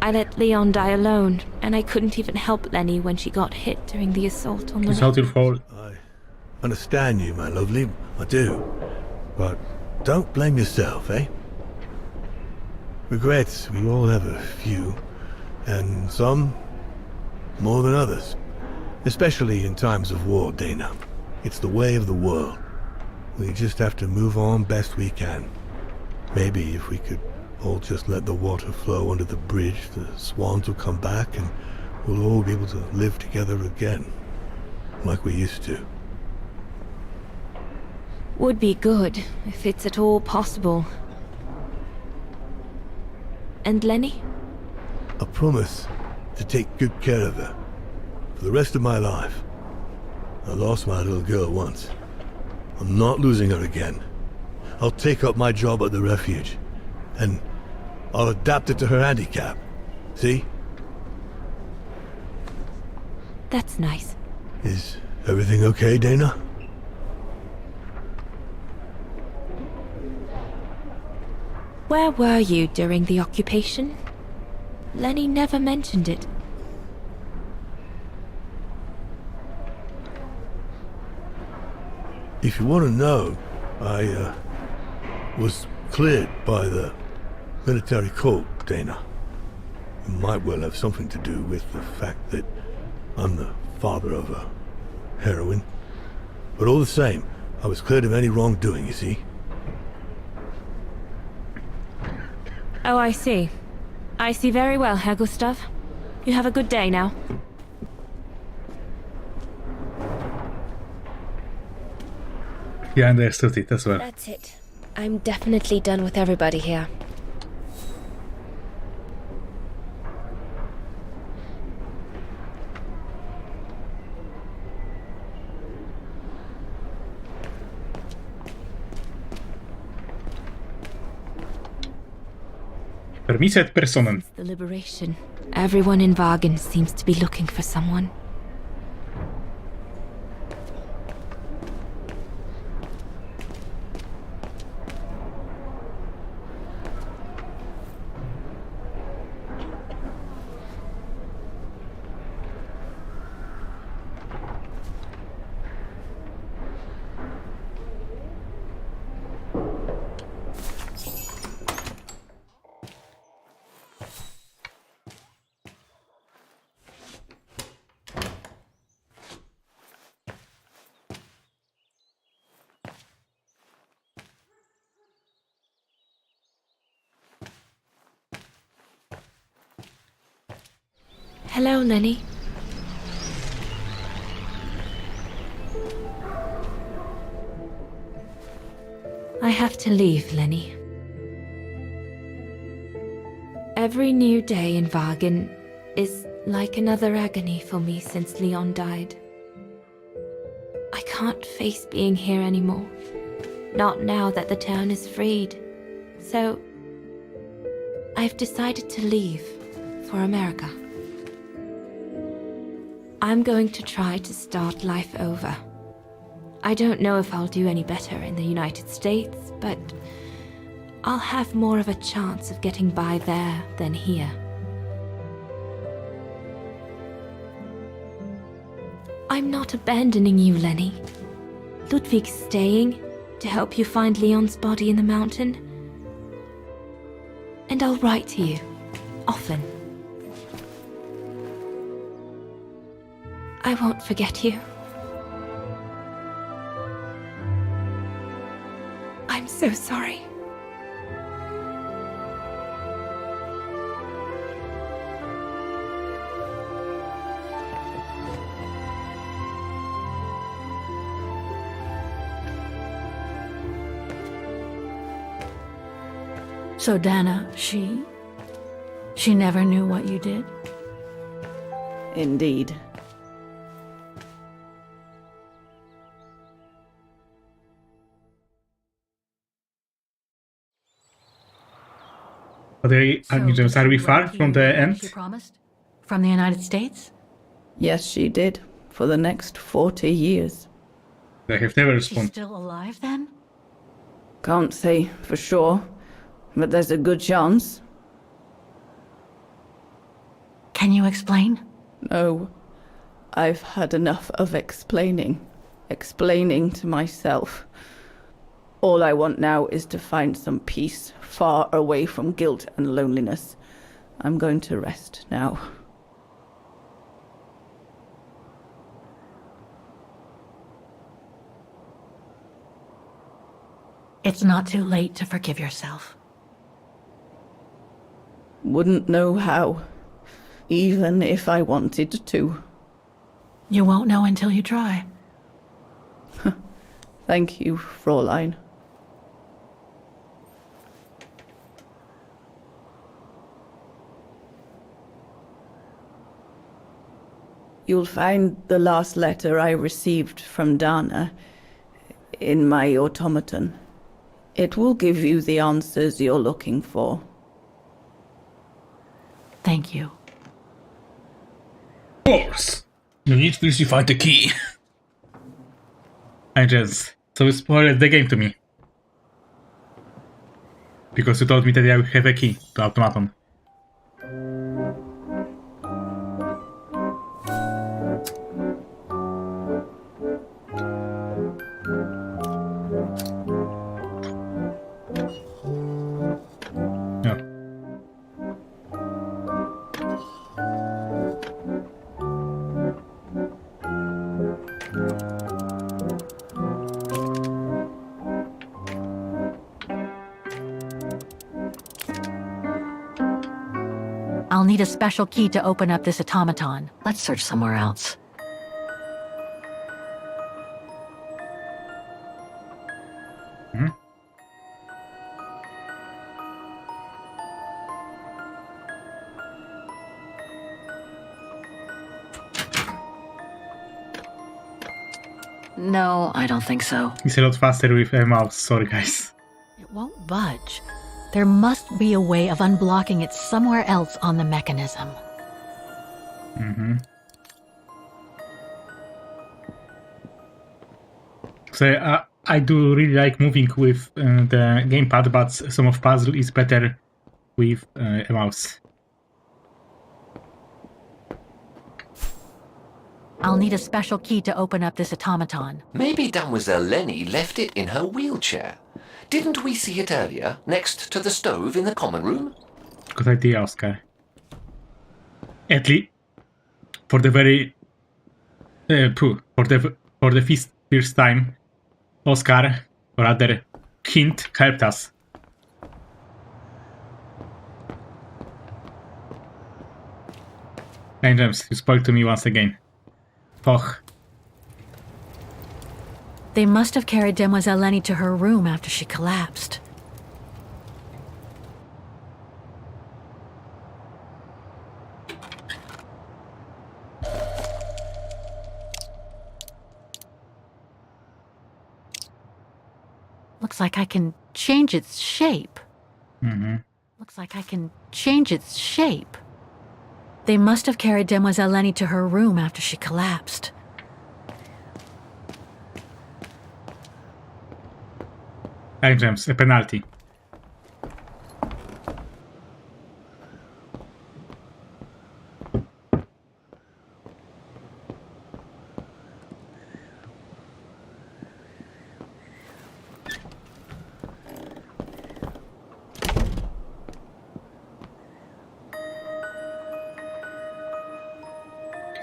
I let Leon die alone, and I couldn't even help Lenny when she got hit during the assault on the... It's not your fault. I understand you, my lovely. I do. But don't blame yourself, eh? Regrets, we all have a few. And some more than others. Especially in times of war, Dana. It's the way of the world. We just have to move on best we can. Maybe if we could all just let the water flow under the bridge, the swans will come back and we'll all be able to live together again. Like we used to. Would be good, if it's at all possible. And Lenny? I promise to take good care of her. For the rest of my life. I lost my little girl once. I'm not losing her again. I'll take up my job at the refuge. And I'll adapt it to her handicap. See? That's nice. Is everything okay, Dana? Where were you during the occupation? Lenny never mentioned it. If you want to know, I was cleared by the military court, Dana. It might well have something to do with the fact that I'm the father of a heroine. But all the same, I was cleared of any wrongdoing, you see. Oh, I see. I see very well, Herr Gustav. You have a good day now. Yeah, I understood it as well. That's it. I'm definitely done with everybody here. Permisset personen. Since the liberation, everyone in Wagen seems to be looking for someone. Hello, Lenny. I have to leave, Lenny. Every new day in Wagen is like another agony for me since Leon died. I can't face being here anymore. Not now that the town is freed. So, I've decided to leave for America. I'm going to try to start life over. I don't know if I'll do any better in the United States, but I'll have more of a chance of getting by there than here. I'm not abandoning you, Lenny. Ludwig's staying to help you find Leon's body in the mountain. And I'll write to you, often. I won't forget you. I'm so sorry. So Dana, she never knew what you did? Indeed. Are we far from the end? She promised? From the United States? Yes, she did. For the next 40 years. They have never She's responded. still alive then? Can't say for sure, but there's a good chance. Can you explain? No. I've had enough of explaining. Explaining to myself. All I want now is to find some peace, far away from guilt and loneliness. I'm going to rest now. It's not too late to forgive yourself. Wouldn't know how, even if I wanted to. You won't know until you try. Thank you, Fräulein. You'll find the last letter I received from Dana in my automaton. It will give you the answers you're looking for. Thank you. Of course! You need to find the key. I just... So you spoiled the game to me. Because you told me that I would have a key to automaton. I'll need a special key to open up this automaton. Let's search somewhere else. No, I don't think so. It's a lot faster with a mouse, sorry guys. It won't budge. There must be a way of unblocking it somewhere else on the mechanism. So I do really like moving with the gamepad, but some of puzzle is better with a mouse. I'll need a special key to open up this automaton. Maybe Mademoiselle Lenny left it in her wheelchair. Didn't we see it earlier, next to the stove in the common room? Good idea, Oscar. At least for the very for the first time, Oscar, or rather, Hint helped us. And James, you spoiled to me once again. Poch. They must have carried Demoiselle Lenny to her room after she collapsed. Looks like I can change its shape. Looks like I can change its shape. They must have carried Demoiselle Lenny to her room after she collapsed. Time gems, a penalty.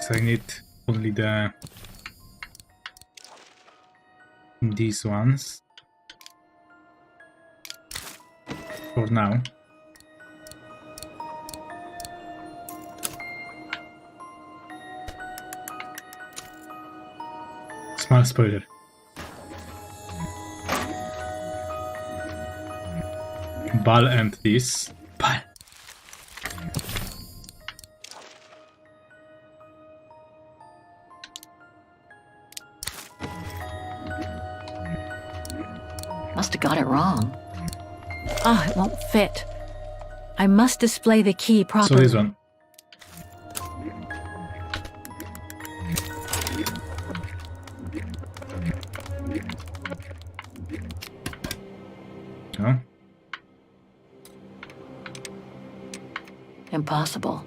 I need only these ones for now. Small spoiler. Ball and this. Ball. Must have got it wrong. Ah, it won't fit. I must display the key properly. So this one. Oh. Impossible.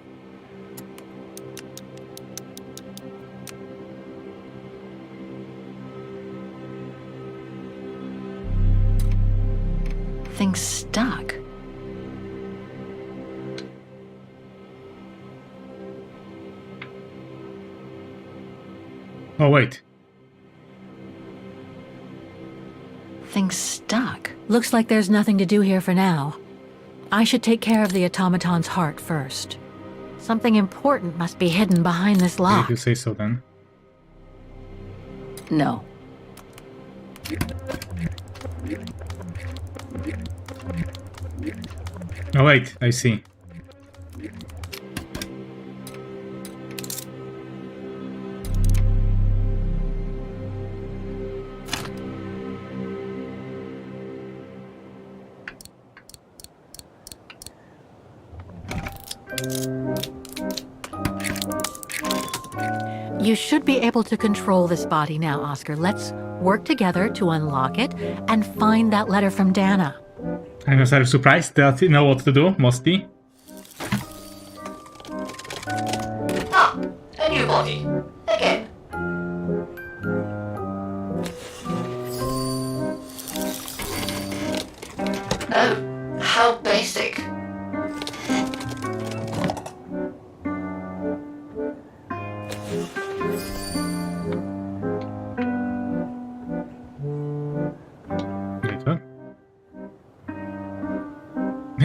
Thing's stuck. Oh, wait. Thing's stuck. Looks like there's nothing to do here for now. I should take care of the automaton's heart first. Something important must be hidden behind this lock. If you say so, then. No. Oh, wait, I see. You should be able to control this body now, Oscar. Let's work together to unlock it and find that letter from Dana. I'm also surprised that you know what to do, mostly. Ah, a new body. Again. Oh, how basic.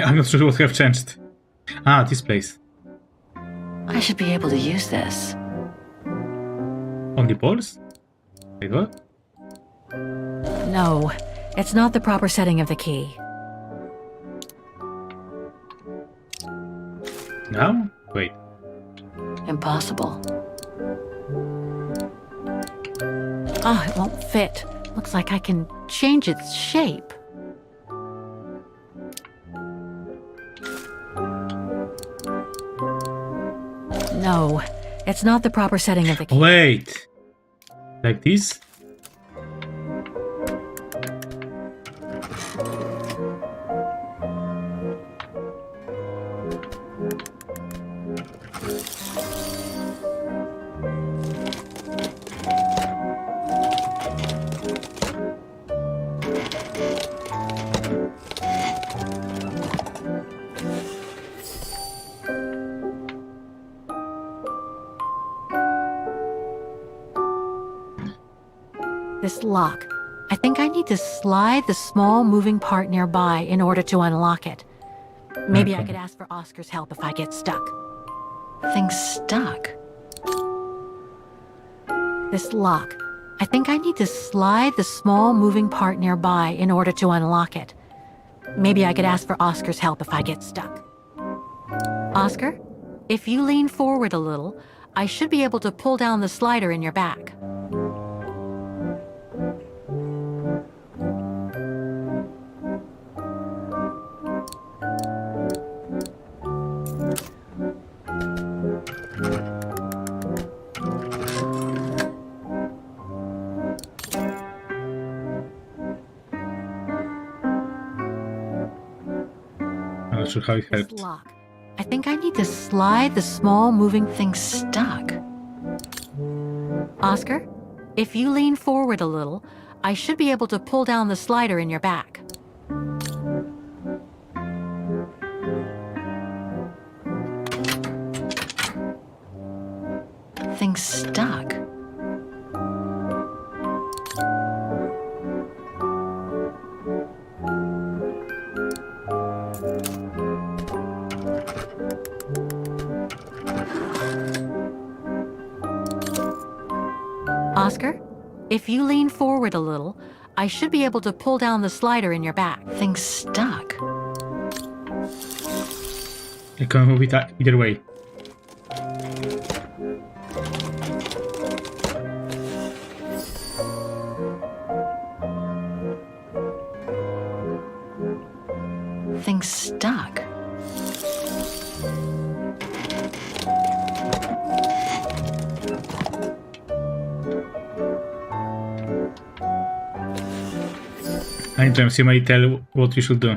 I'm not sure what have changed. Ah, this place. I should be able to use this. Only balls? Wait, what? No, it's not the proper setting of the key. Now? Wait. Impossible. Ah, it won't fit. Looks like I can change its shape. No, it's not the proper setting of the key. Wait. Like this? This lock. I think I need to slide the small moving part nearby in order to unlock it. Maybe I could ask for Oscar's help if I get stuck. Thing's stuck. This lock. I think I need to slide the small moving part nearby in order to unlock it. Maybe I could ask for Oscar's help if I get stuck. Oscar, if you lean forward a little, I should be able to pull down the slider in your back. not sure how it This helped. lock. I think I need to slide the small moving thing stuck. Oscar, if you lean forward a little, I should be able to pull down the slider in your back. Thing's stuck. Oscar, if you lean forward a little, I should be able to pull down the slider in your back. Thing's stuck. I can move it either way. Thing's stuck. And James, you may tell what we should do.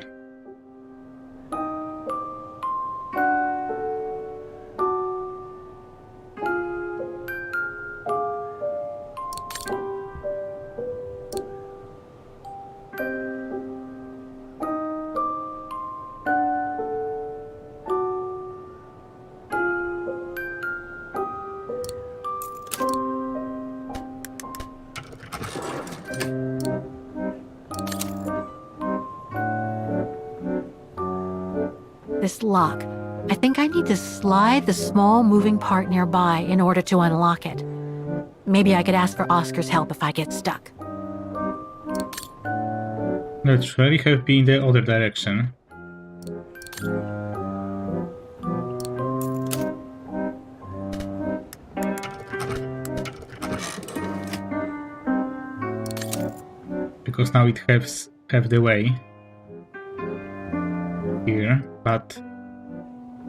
This lock. I think I need to slide the small moving part nearby in order to unlock it. Maybe I could ask for Oscar's help if I get stuck. Let's really have been the other direction. Because now it has the way here, but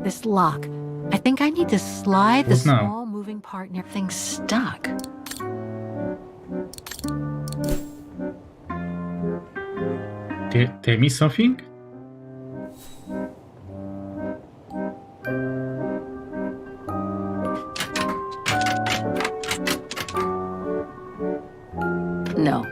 this lock. I think I need to slide the what now? small moving part near thing's stuck. Tell me something? No.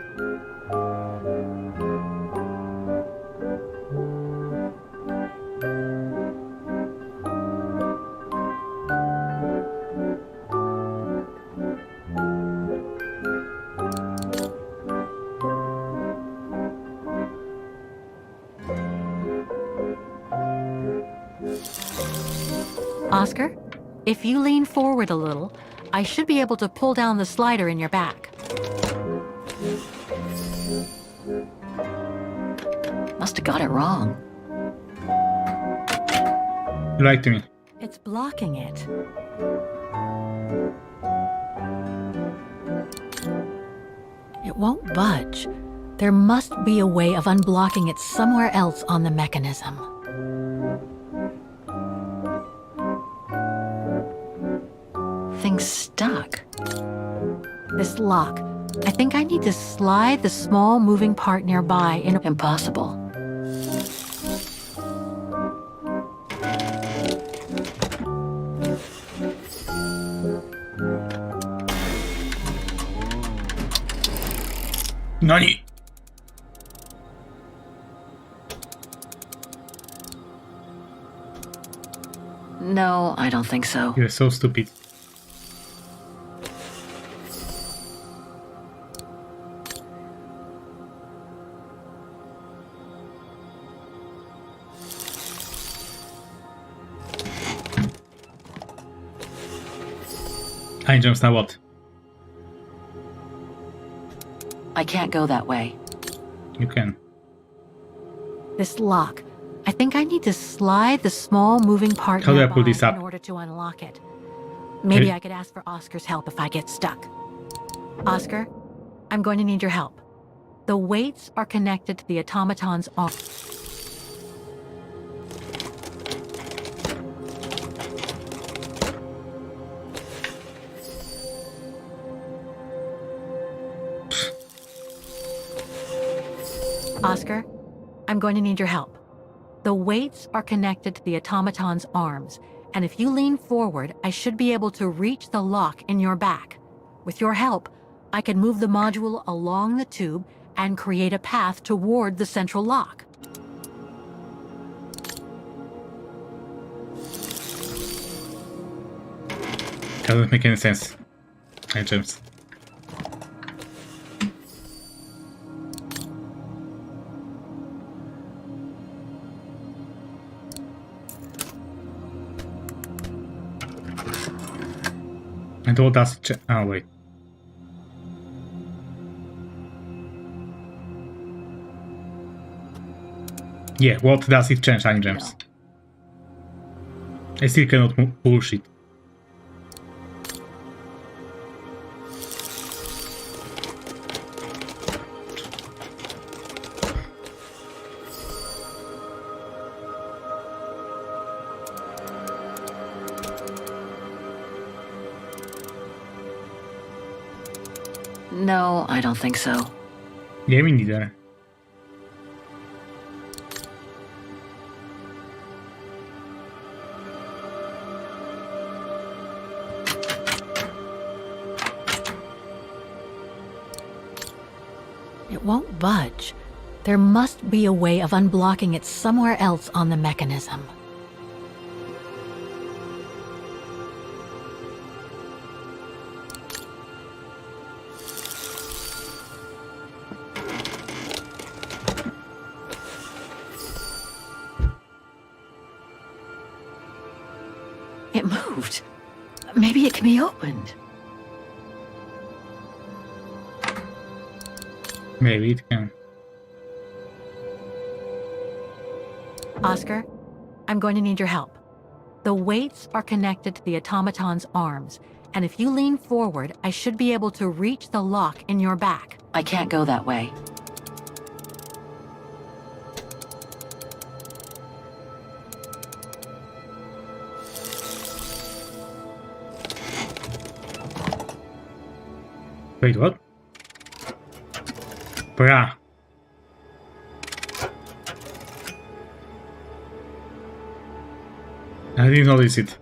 Oscar, if you lean forward a little, I should be able to pull down the slider in your back. Must have got it wrong. You lied to me. It's blocking it. It won't budge. There must be a way of unblocking it somewhere else on the mechanism. Thing's stuck. This lock. I think I need to slide the small moving part nearby in... Impossible. Nani? No, I don't think so. You're so stupid. Hi, James, now what? I can't go that way. You can. This lock. I think I need to slide the small moving part How do I nearby pull this up? in order to unlock it. Maybe Okay. I could ask for Oscar's help if I get stuck. Oscar, I'm going to need your help. The weights are connected to the automaton's arm. Oscar, I'm going to need your help. The weights are connected to the automaton's arms, and if you lean forward, I should be able to reach the lock in your back. With your help, I can move the module along the tube and create a path toward the central lock. Doesn't make any sense. Hi, James. And what does it oh, wait. Yeah, what does it change, Honey Gems? I still cannot bullshit. No, I don't think so. Yeah, me neither. It won't budge. There must be a way of unblocking it somewhere else on the mechanism. It moved. Maybe it can be opened. Maybe it can. Oscar, I'm going to need your help. The weights are connected to the automaton's arms, and if you lean forward, I should be able to reach the lock in your back. I can't go that way. Wait, what? Bruh. I didn't notice it.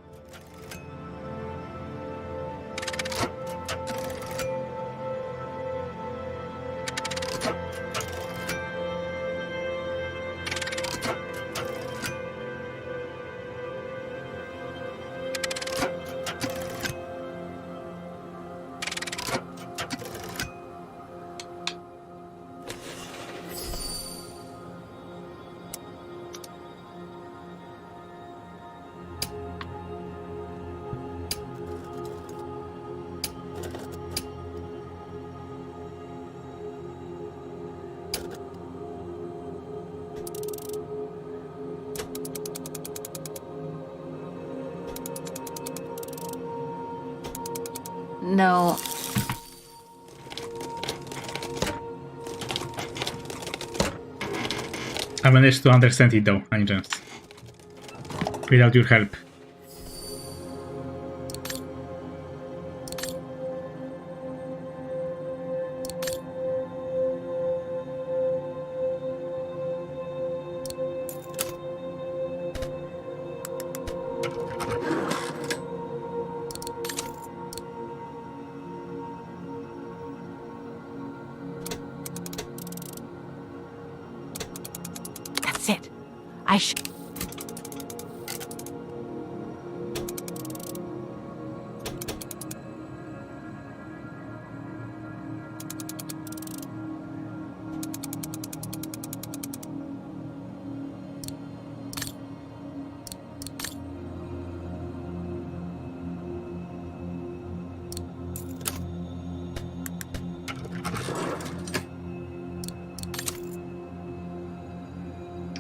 No. I managed to understand it though, Angels. Without your help.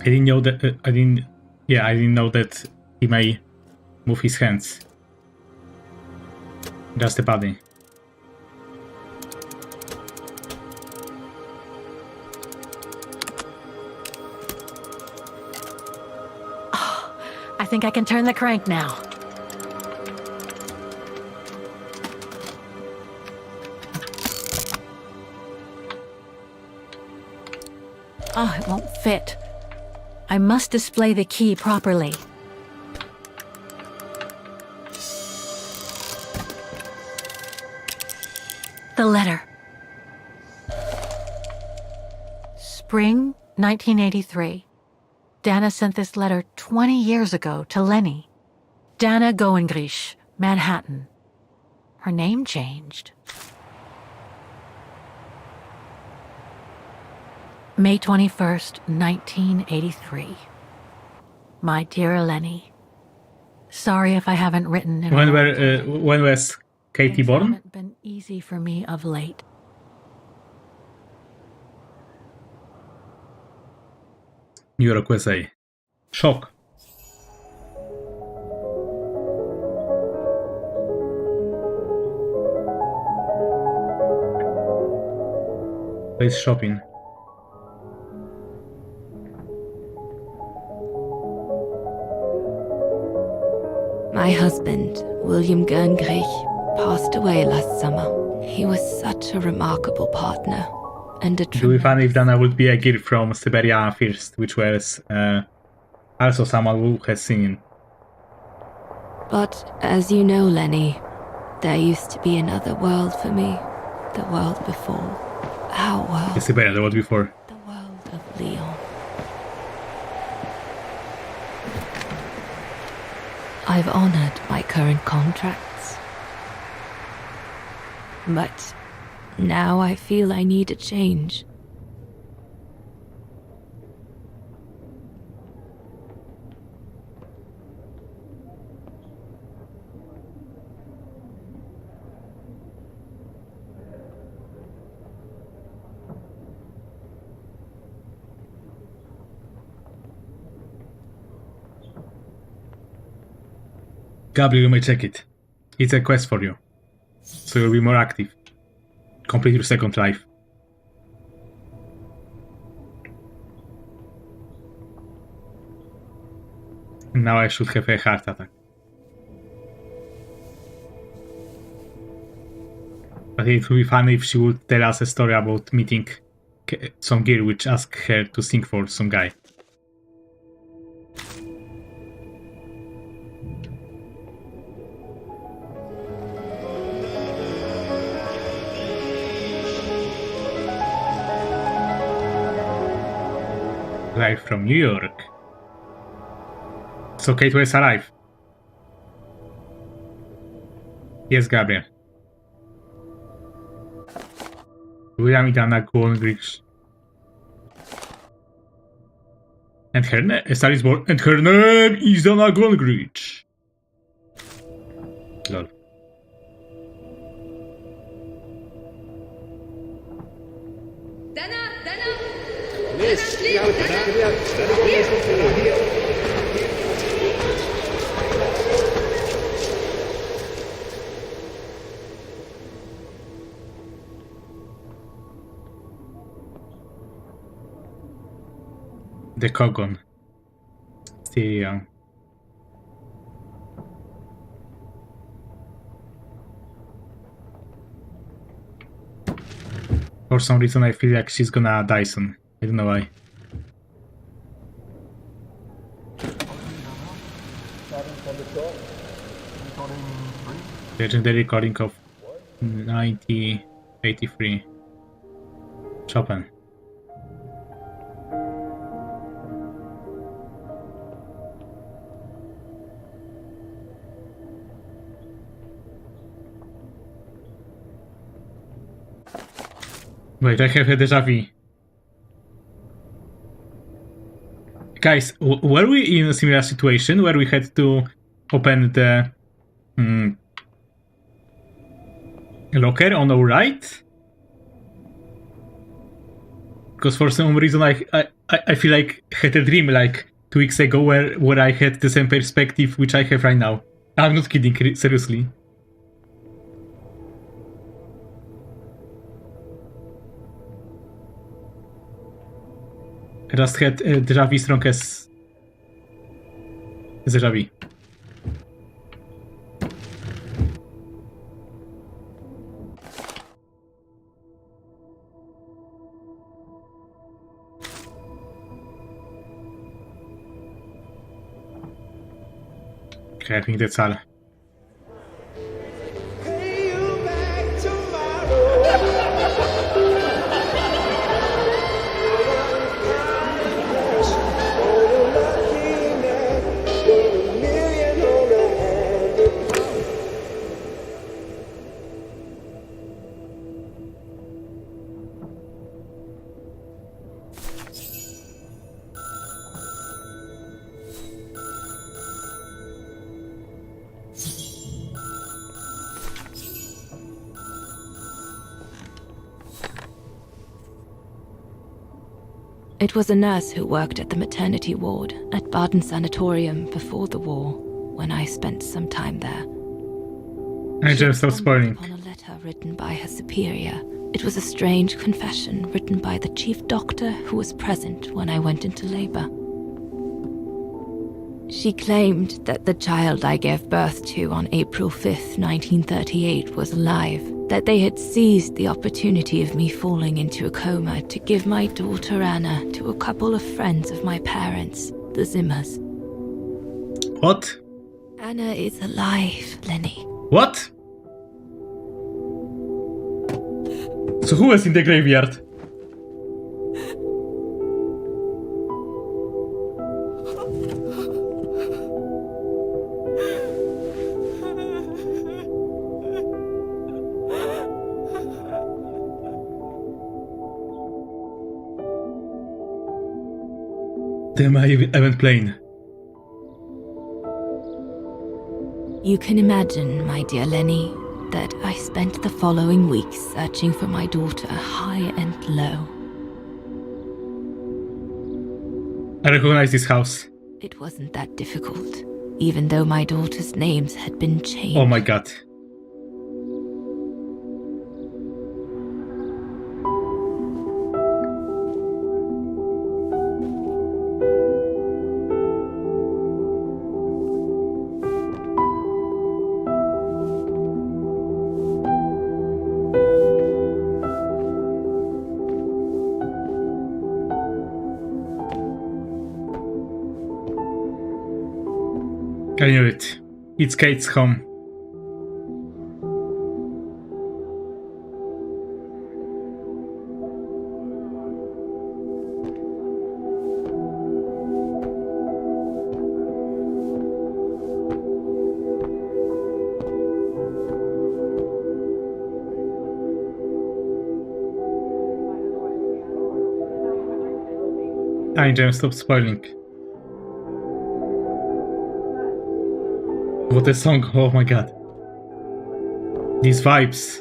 I didn't know that. I didn't know that he may move his hands. Just the body. Oh, I think I can turn the crank now. Oh, it won't fit. I must display the key properly. The letter. Spring 1983. Dana sent this letter 20 years ago to Lenny. Dana Goengrich, Manhattan. Her name changed. May 21st, 1983. My dear Lenny, sorry if I haven't written in When was Katie born? haven't been easy for me of late. New York, USA. Shock. Place shopping. My husband, William Gerngrich, passed away last summer. He was such a remarkable partner and a It would be funny if Dana would be a girl from Syberia first, which was also someone who has seen. But as you know, Lenny, there used to be another world for me. The world before. Our world. The Syberia, the world before. The world of Leon. I've honored my current contracts. But now I feel I need a change. Gabriel, you may check it. It's a quest for you. So you'll be more active. Complete your second life. Now I should have a heart attack. But it would be funny if she would tell us a story about meeting some girl which asked her to sing for some guy. Live from New York. So Kate was alive. Yes, Gabriel. William and Dana Goengrich. And her name is born. And her name is Dana Goengrich. Lol. The Kogon. Still young. For some reason I feel like she's gonna die soon. I don't know why. Legendary recording of 1983. Chopin. Wait, I have a deja vu. Guys, were we in a similar situation where we had to open the locker on our right? Because for some reason I feel like I had a dream like 2 weeks ago where I had the same perspective which I have right now. I'm not kidding, seriously. I just had deja vu strong as deja vu. Okay, I think that's all. It was a nurse who worked at the maternity ward at Baden Sanatorium before the war, when I spent some time there. I just stop spoiling. Upon a letter written by her superior. It was a strange confession written by the chief doctor who was present when I went into labor. She claimed that the child I gave birth to on April 5th, 1938 was alive, that they had seized the opportunity of me falling into a coma to give my daughter Anna to a couple of friends of my parents, the Zimmers. What? Anna is alive, Lenny. What? So who was in the graveyard? Damn, I haven't played. You can imagine, my dear Lenny, that I spent the following weeks searching for my daughter high and low. I recognize this house. It wasn't that difficult, even though my daughter's names had been changed. Oh my god. I knew it. It's Kate's home. I just stop spoiling. What a song, oh my god. These vibes.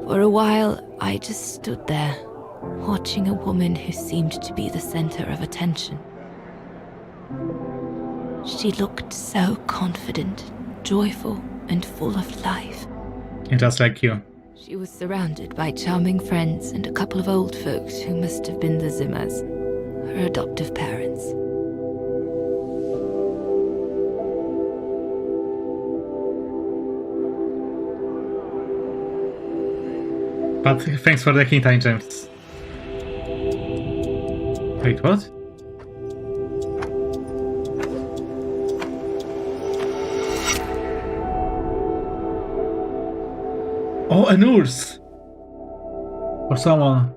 For a while, I just stood there, watching a woman who seemed to be the center of attention. She looked so confident, joyful, and full of life. And just like you. She was surrounded by charming friends and a couple of old folks who must have been the Zimmers, her adoptive parents. But thanks for the hint, James. Wait, what? Oh, a nurse! Or someone.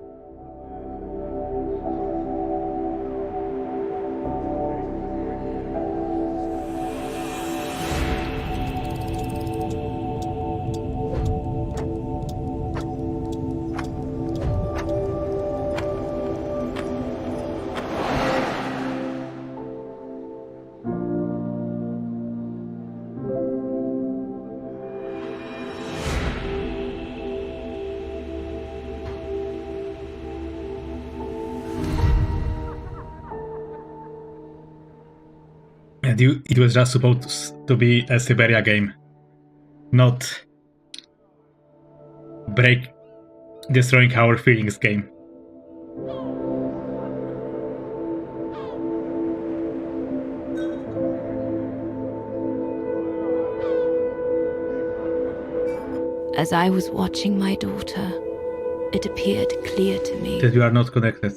And it was just supposed to be a Syberia game, not break destroying our feelings game. As I was watching my daughter, it appeared clear to me that you are not connected.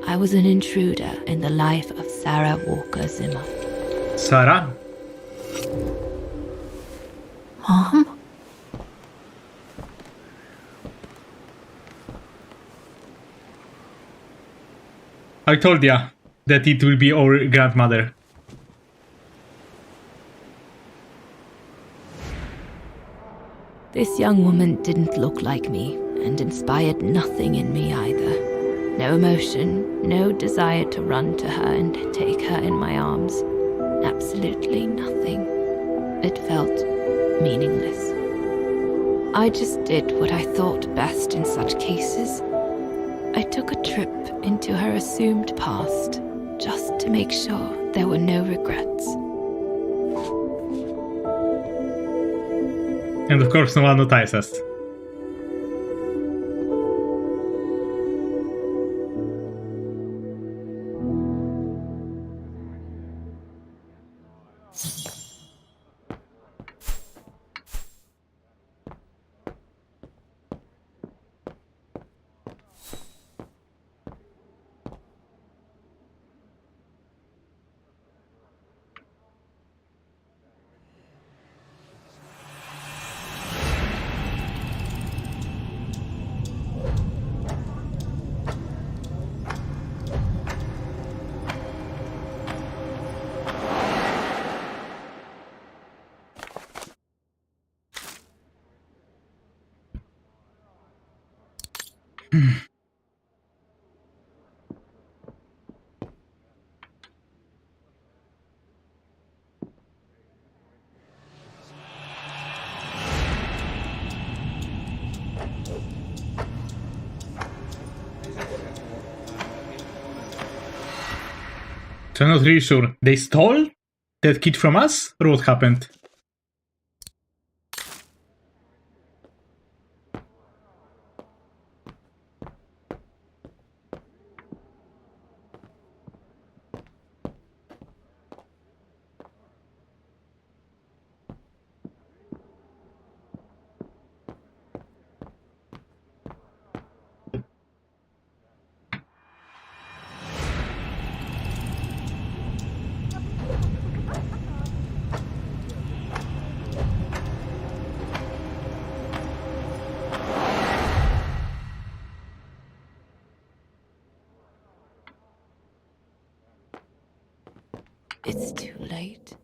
I was an intruder in the life of Sarah Walker Zimmer. Sarah? Mom? I told ya that it will be our grandmother. This young woman didn't look like me and inspired nothing in me either. No emotion, no desire to run to her and take her in my arms. Absolutely nothing. It felt meaningless. I just did what I thought best in such cases. I took a trip into her assumed past, just to make sure there were no regrets. And of course no one notices. So I'm not really sure. They stole that kid from us? Or what happened? It's too late.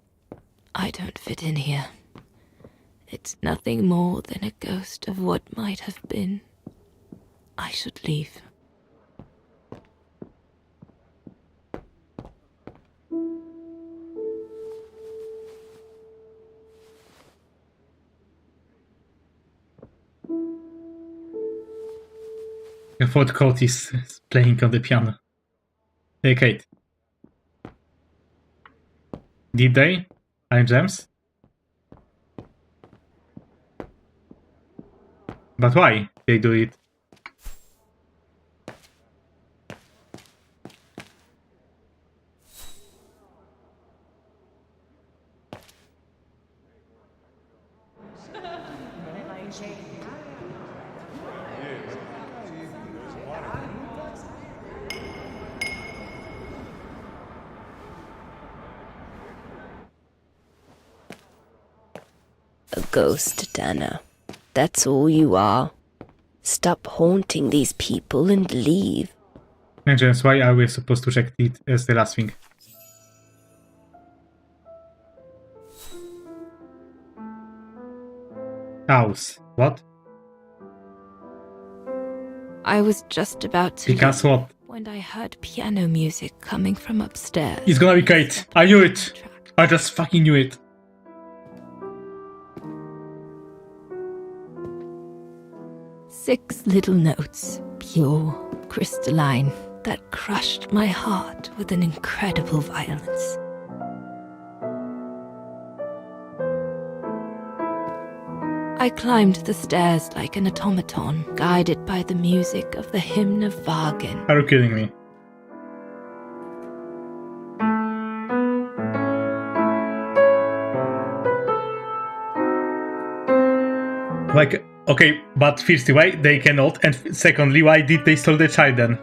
I don't fit in here. It's nothing more than a ghost of what might have been. I should leave. I thought Curtis is playing on the piano. Hey, Kate. Did they? I'm James? But why they do it? A ghost, Dana. That's all you are. Stop haunting these people and leave. And James, why are we supposed to check it as the last thing? House. What? I was just about to Because leave what? when I heard piano music coming from upstairs. It's gonna be Kate. I knew it. I just fucking knew it. Six little notes, pure, crystalline, that crushed my heart with an incredible violence. I climbed the stairs like an automaton, guided by the music of the hymn of Vargan. Are you kidding me? Like, Okay, but firstly, why they cannot? And secondly, why did they steal the child then?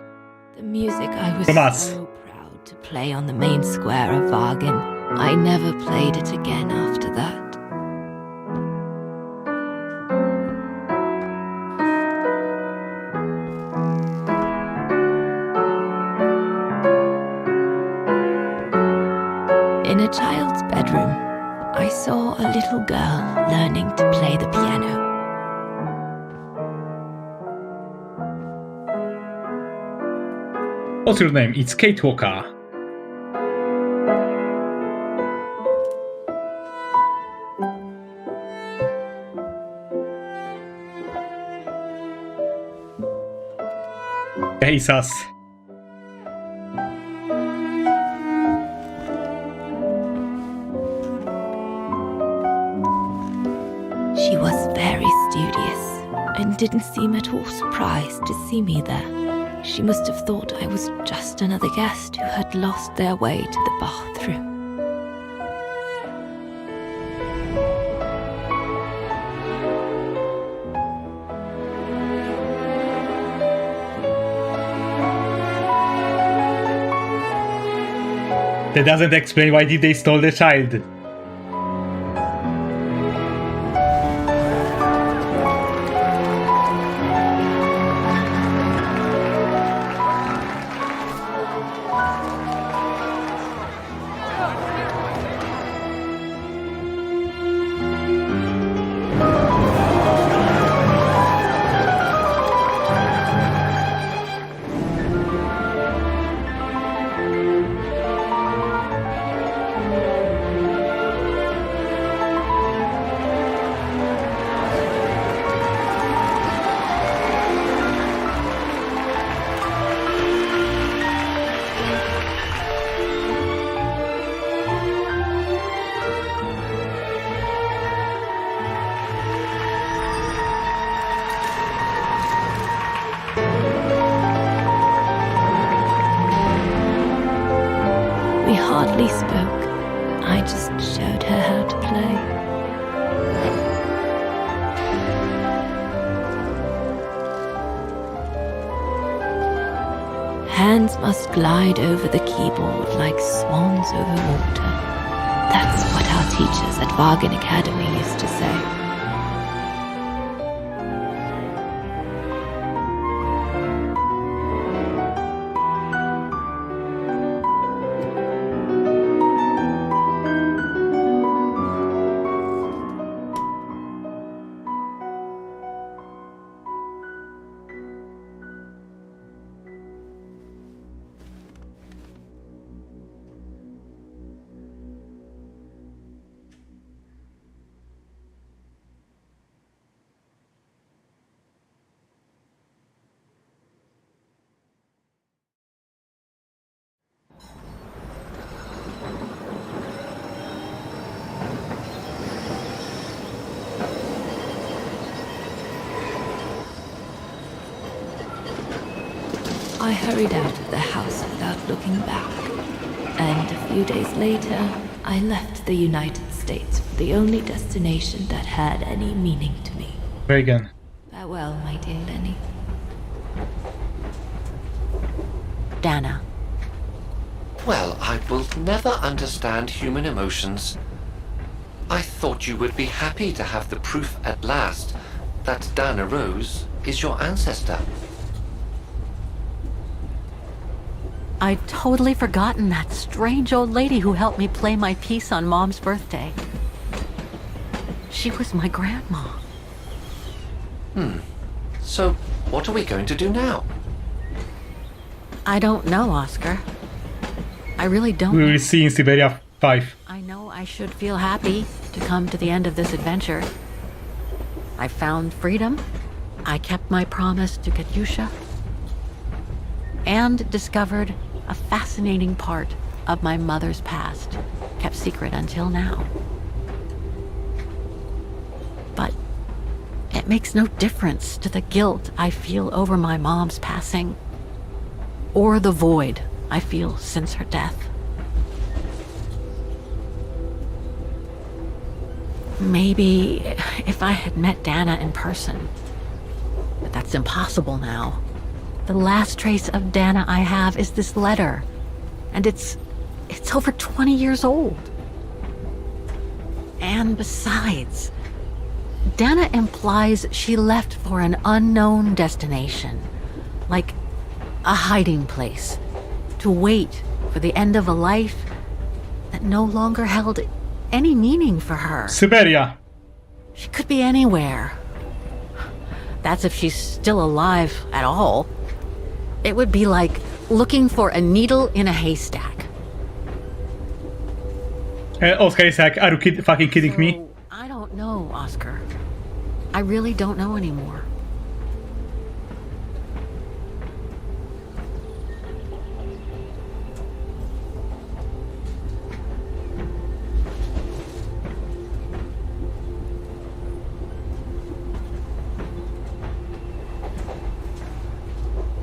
The music I was From us. so proud to play on the main square of Vargin. I never played it again after that. In a child's bedroom, I saw a little girl learning to play the piano. What's your name? It's Kate Walker. Hey, sus. She was very studious and didn't seem at all surprised to see me there. She must have thought I was just another guest who had lost their way to the bathroom. That doesn't explain why did they stole the child. We hardly spoke. I just showed her how to play. Hands must glide over the keyboard like swans over water. That's what our teachers at Vargin Academy used to say. I hurried out of the house without looking back, and a few days later, I left the United States for the only destination that had any meaning to me. Reagan. Farewell, my dear Lenny. Dana. Well, I will never understand human emotions. I thought you would be happy to have the proof at last that Dana Rose is your ancestor. I'd totally forgotten that strange old lady who helped me play my piece on Mom's birthday. She was my grandma. So, what are we going to do now? I don't know, Oscar. I really don't. We will see in Syberia 5. I know I should feel happy to come to the end of this adventure. I found freedom. I kept my promise to Katyusha. And discovered a fascinating part of my mother's past, kept secret until now. But it makes no difference to the guilt I feel over my mom's passing, or the void I feel since her death. Maybe if I had met Dana in person. But that's impossible now. The last trace of Dana I have is this letter. And it's over 20 years old. And besides, Dana implies she left for an unknown destination. Like a hiding place. To wait for the end of a life that no longer held any meaning for her. Syberia. She could be anywhere. That's if she's still alive at all. It would be like looking for a needle in a haystack. Oscar is like, are you fucking kidding me? I don't know, Oscar. I really don't know anymore.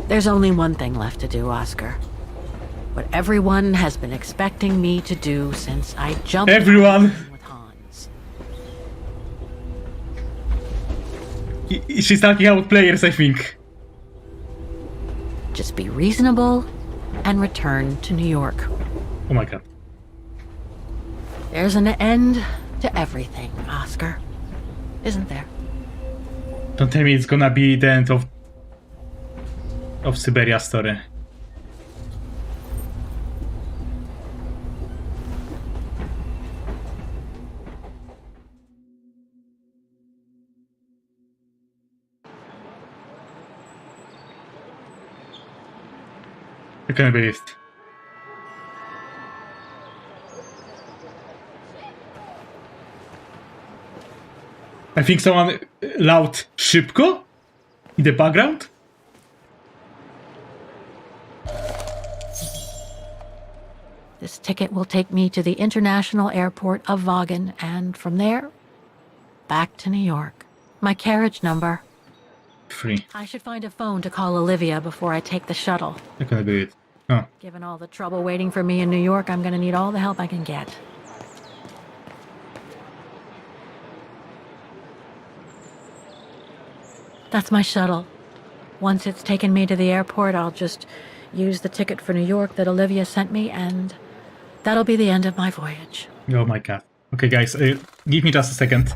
There's only one thing left to do, Oscar. What everyone has been expecting me to do since I jumped Everyone. with Hans. She's talking about players, I think. Just be reasonable and return to New York. Oh my god. There's an end to everything, Oscar. Isn't there? Don't tell me it's gonna be the end of Syberia story. I can't believe it. I think someone loud szybko in the background. This ticket will take me to the international airport of Vaughan, and from there, back to New York. My carriage number. Free. I should find a phone to call Olivia before I take the shuttle. I can't believe it. Oh. Given all the trouble waiting for me in New York, I'm gonna need all the help I can get. That's my shuttle. Once it's taken me to the airport, I'll just use the ticket for New York that Olivia sent me, and that'll be the end of my voyage. Oh my god. Okay, guys, give me just a second.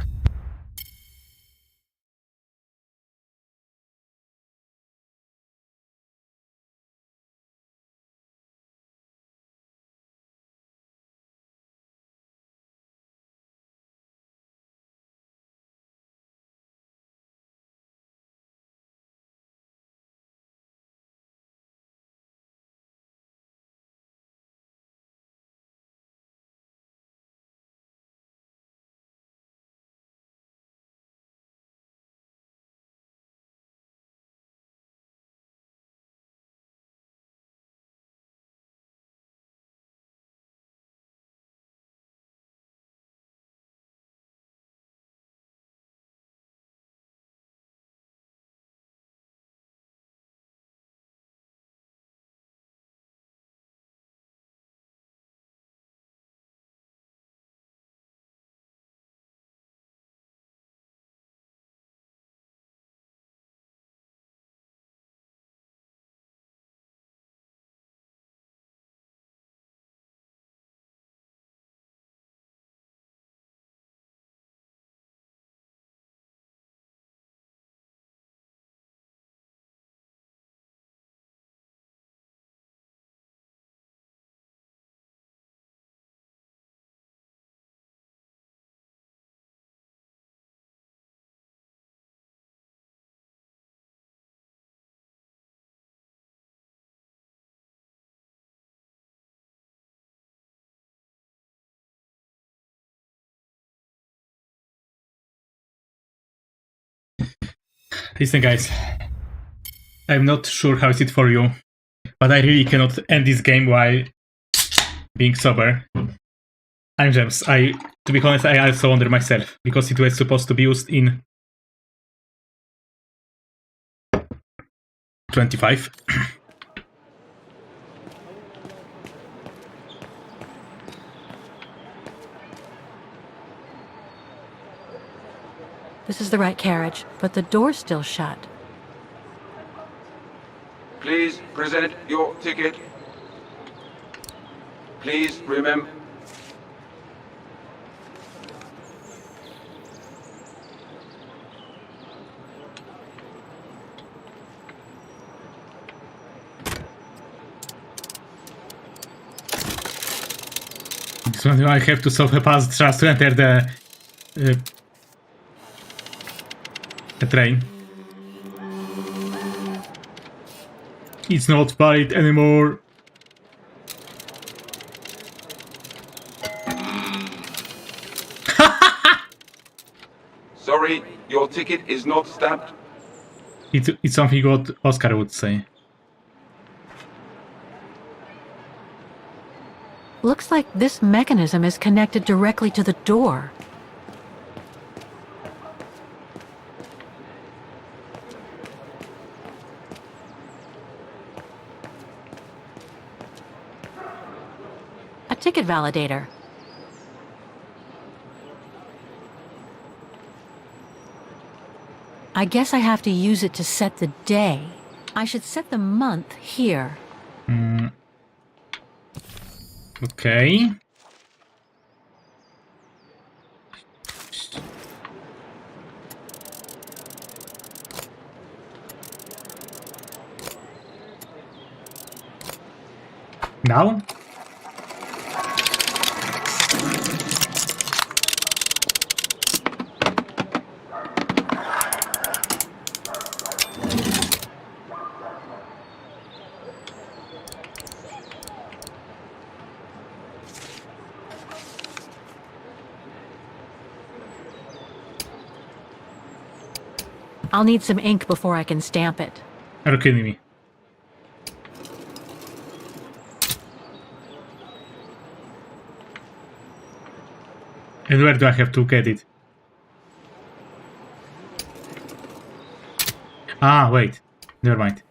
Listen, guys, I'm not sure how is it for you, but I really cannot end this game while being sober. I'm James. To be honest, I also wonder myself, because it was supposed to be used in 25. This is the right carriage, but the door's still shut. Please present your ticket. Please remember. This one I have to solve a puzzle just to enter the train. It's not valid anymore. Sorry, your ticket is not stamped. It's something what Oscar would say. Looks like this mechanism is connected directly to the door. A ticket validator. I guess I have to use it to set the day. I should set the month here. Okay. Now? I'll need some ink before I can stamp it. Are you kidding me? And where do I have to get it? Ah, wait. Never mind.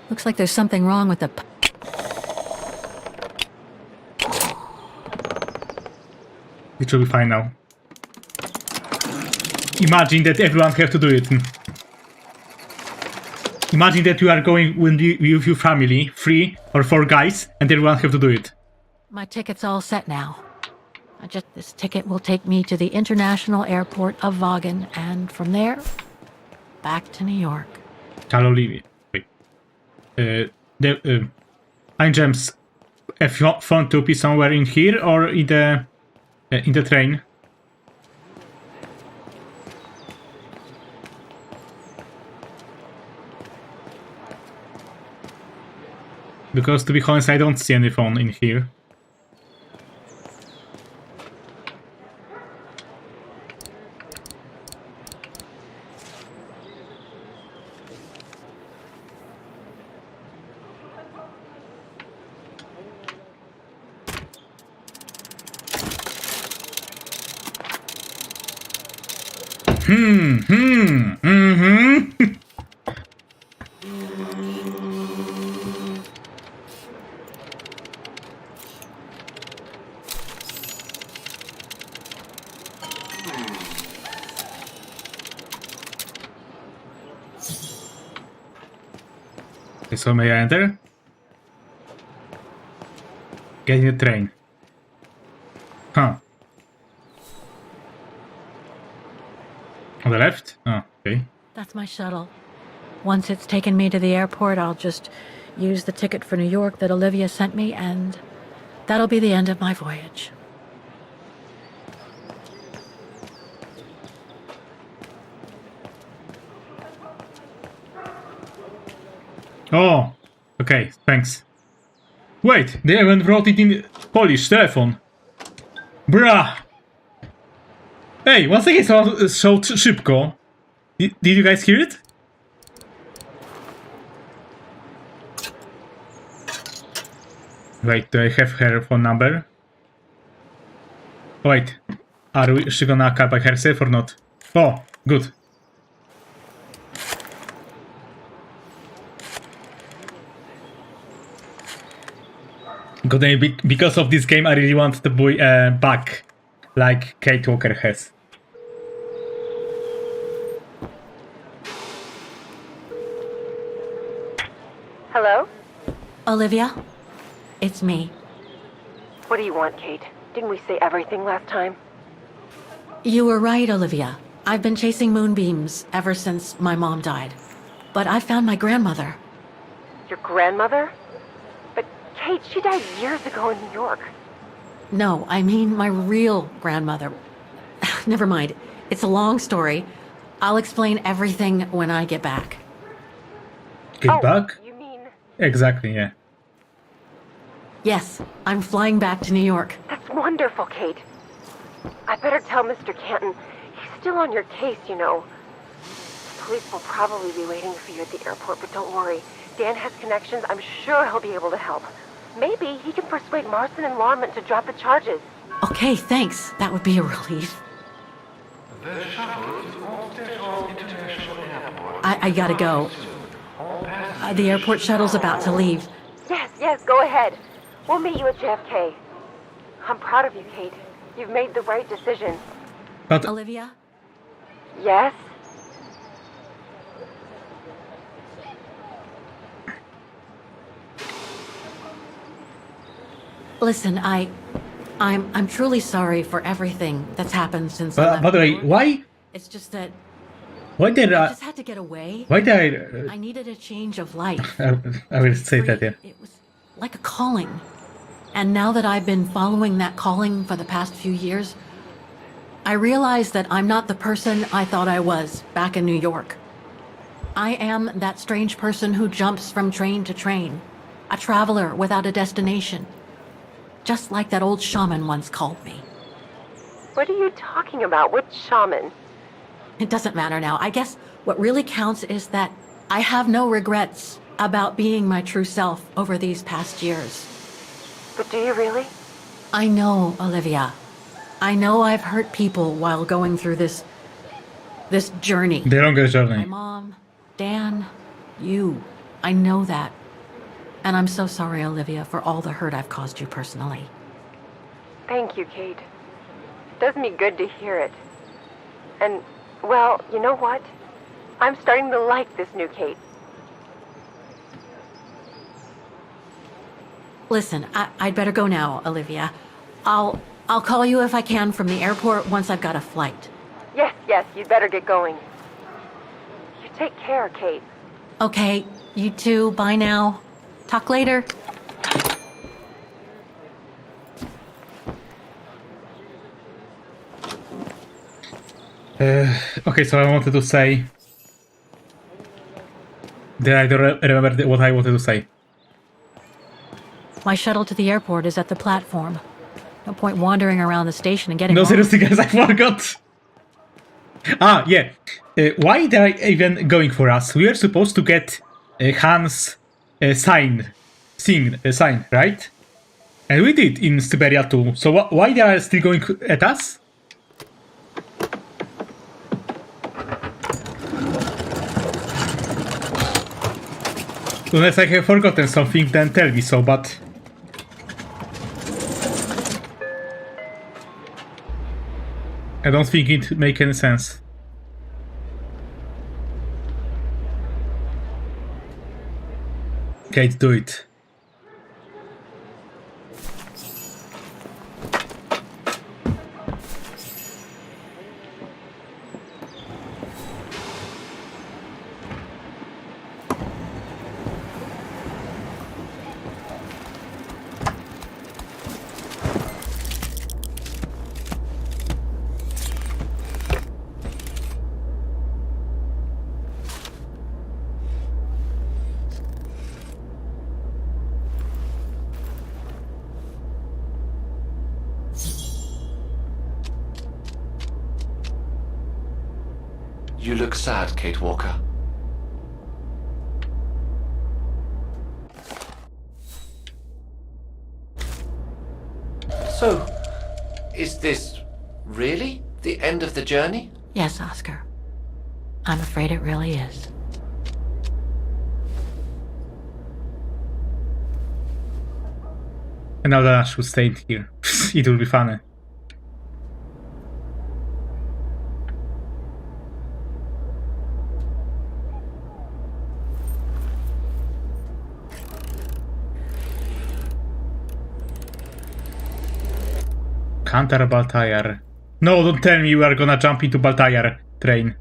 Looks like there's something wrong with the... It should be fine now. Imagine that everyone have to do it. Imagine that you are going with your family, 3 or 4 guys, and everyone have to do it. My ticket's all set now. This ticket will take me to the international airport of Vaughan, and from there, back to New York. Hello, Livy. Wait. I'm James. If you want to be somewhere in here or in the train? Because to be honest, I don't see any phone in here. Okay, so may I enter? Getting the train. Huh. On the left? Oh, okay. That's my shuttle. Once it's taken me to the airport, I'll just use the ticket for New York that Olivia sent me, and that'll be the end of my voyage. Oh, okay, thanks. Wait, they even wrote it in Polish, telephone. Bruh! Hey, once again so szybko. Did you guys hear it? Wait, do I have her phone number? Wait, she gonna call by herself or not? Oh, good. God damn it, because of this game, I really want the boy back, like Kate Walker has. Hello? Olivia? It's me. What do you want, Kate? Didn't we say everything last time? You were right, Olivia. I've been chasing moonbeams ever since my mom died. But I found my grandmother. Your grandmother? But Kate, she died years ago in New York. No, I mean my real grandmother. Never mind. It's a long story. I'll explain everything when I get back. Get back? You mean... Exactly, yeah. Yes, I'm flying back to New York. That's wonderful, Kate. I better tell Mr. Canton. He's still on your case, you know. Police will probably be waiting for you at the airport, but don't worry. Dan has connections. I'm sure he'll be able to help. Maybe he can persuade Marston and Lorman to drop the charges. Okay, thanks. That would be a relief. The shuttle is all Central International Airport. I gotta go. The airport shuttle's about to leave. Yes, go ahead. We'll meet you at JFK. I'm proud of you, Kate. You've made the right decision. But Olivia? Yes? Listen, I'm truly sorry for everything that's happened since I left. by the way, why? It's just that Why did I just had to get away. Why did I needed a change of life. I will say that, yeah. It was like a calling. And now that I've been following that calling for the past few years, I realize that I'm not the person I thought I was back in New York. I am that strange person who jumps from train to train, a traveler without a destination. Just like that old shaman once called me. What are you talking about? Which shaman? It doesn't matter now. I guess what really counts is that I have no regrets about being my true self over these past years. But do you really? I know, Olivia. I know I've hurt people while going through this journey. The longest journey. My mom, Dan, you. I know that. And I'm so sorry, Olivia, for all the hurt I've caused you personally. Thank you, Kate. It does me good to hear it. And, well, you know what? I'm starting to like this new Kate. Listen, I'd better go now, Olivia. I'll call you if I can from the airport once I've got a flight. Yes, you'd better get going. You take care, Kate. Okay, you too. Bye now. Talk later. Okay, so I wanted to say... Then I don't remember what I wanted to say. My shuttle to the airport is at the platform. No point wandering around the station and getting No, lost. seriously, guys, I forgot. Yeah. Why they are even going for us? We are supposed to get Hans' sign, right? And we did in Syberia too. So why they are still going at us? Unless I have forgotten something, then tell me so, but... I don't think it makes any sense. Kate, do it. You look sad, Kate Walker. So, is this really the end of the journey? Yes, Oscar. I'm afraid it really is. And now that I should stay here. It will be funny. Counter Baltire. No, don't tell me you are gonna jump into Baltire train.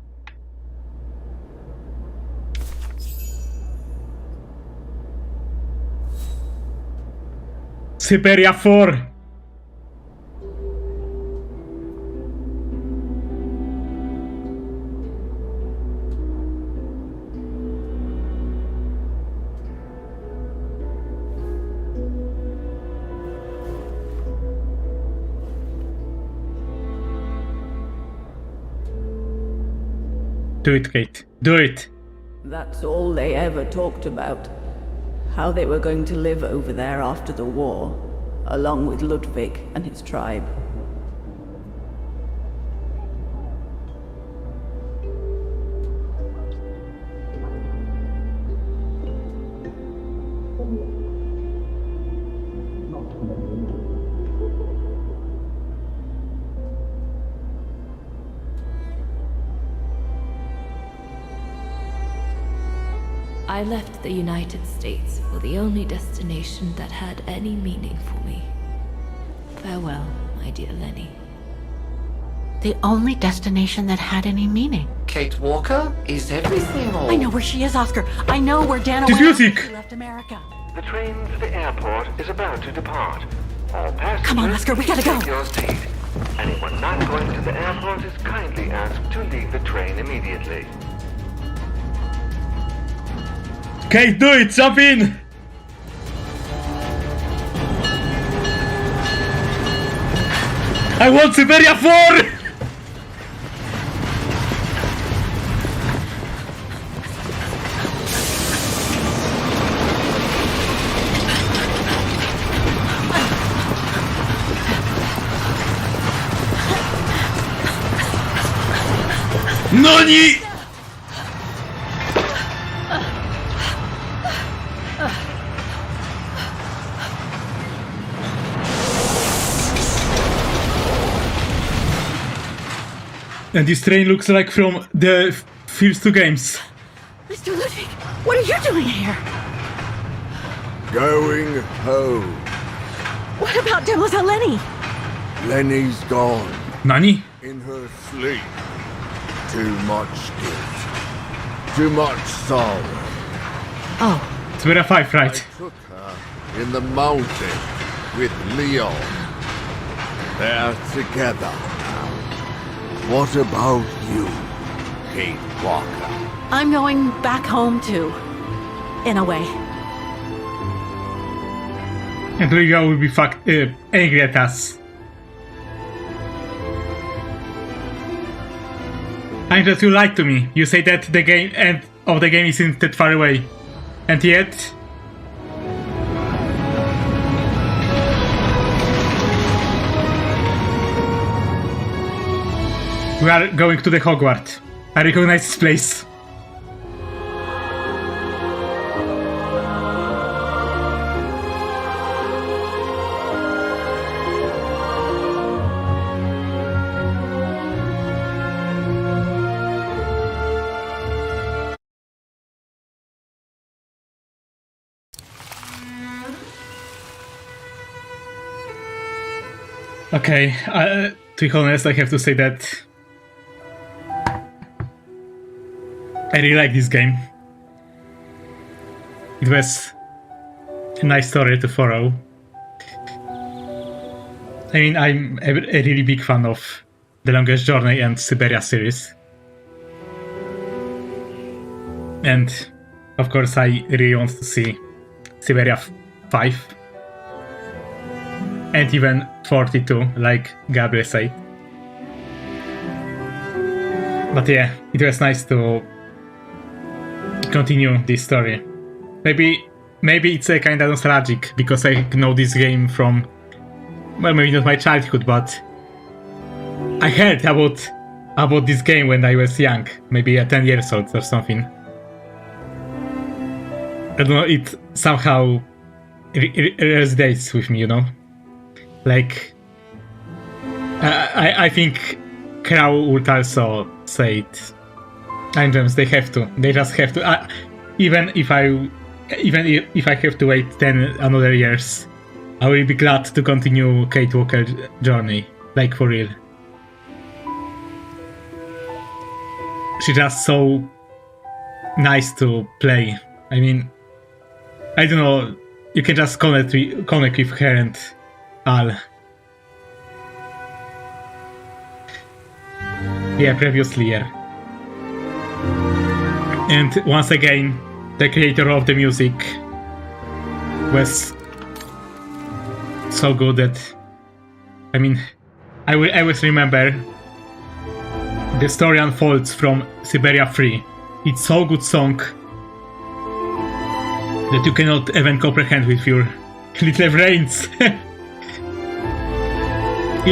Syberia 4! Do it, Kate. Do it! That's all they ever talked about. How they were going to live over there after the war, along with Ludwig and his tribe. I left the United States for the only destination that had any meaning for me. Farewell, my dear Lenny. The only destination that had any meaning. Kate Walker? Is everything all... I know where she is, Oscar. I know where Dana This went music! after she left America. The train for the airport is about to depart. All passengers, Come on, Oscar, we gotta go. take your seat. Anyone not going to the airport is kindly asked to leave the train immediately. Okay, do it! Jump in! I want Syberia 4! NANI?! And this train looks like from the first two games. Mr. Ludwig, what are you doing here? Going home. What about Demoiselle Lenny? Lenny's gone. Nani? In her sleep. Too much guilt. Too much sorrow. Oh. Syberia 5, right? I took her in the mountain with Leon. They're together. What about you, Kate Walker? I'm going back home too. In a way. And Lydia will be angry at us. I'm just, you lied to me. You say that the end of the game isn't that far away. And yet... we are going to the Hogwarts. I recognize this place. Okay, to be honest, I have to say that I really like this game. It was a nice story to follow. I mean, I'm a really big fan of The Longest Journey and Syberia series. And, of course, I really want to see Syberia 5. And even 42, like Gabriel said. But yeah, it was nice to continue this story. Maybe it's a kind of nostalgic, because I know this game from, well, maybe not my childhood, but I heard about this game when I was young, maybe at 10 years old or something. I don't know, it somehow resonates with me, you know. Like, I think Crow would also say it. Engines, they have to. They just have to. Even if I have to wait 10 another years, I will be glad to continue Kate Walker's journey. Like, for real. She's just so nice to play. I mean, I don't know. You can just connect with her and Al. Yeah, previously, yeah. And once again, the creator of the music was so good that, I mean, I always remember the story unfolds from Syberia 3. It's so good song that you cannot even comprehend with your little brains.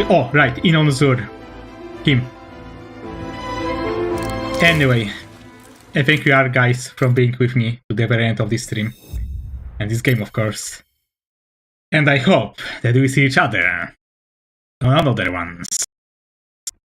Oh, right, Inon Zur. Him. Anyway, I thank you all guys for being with me to the very end of this stream. And this game, of course. And I hope that we see each other on other ones.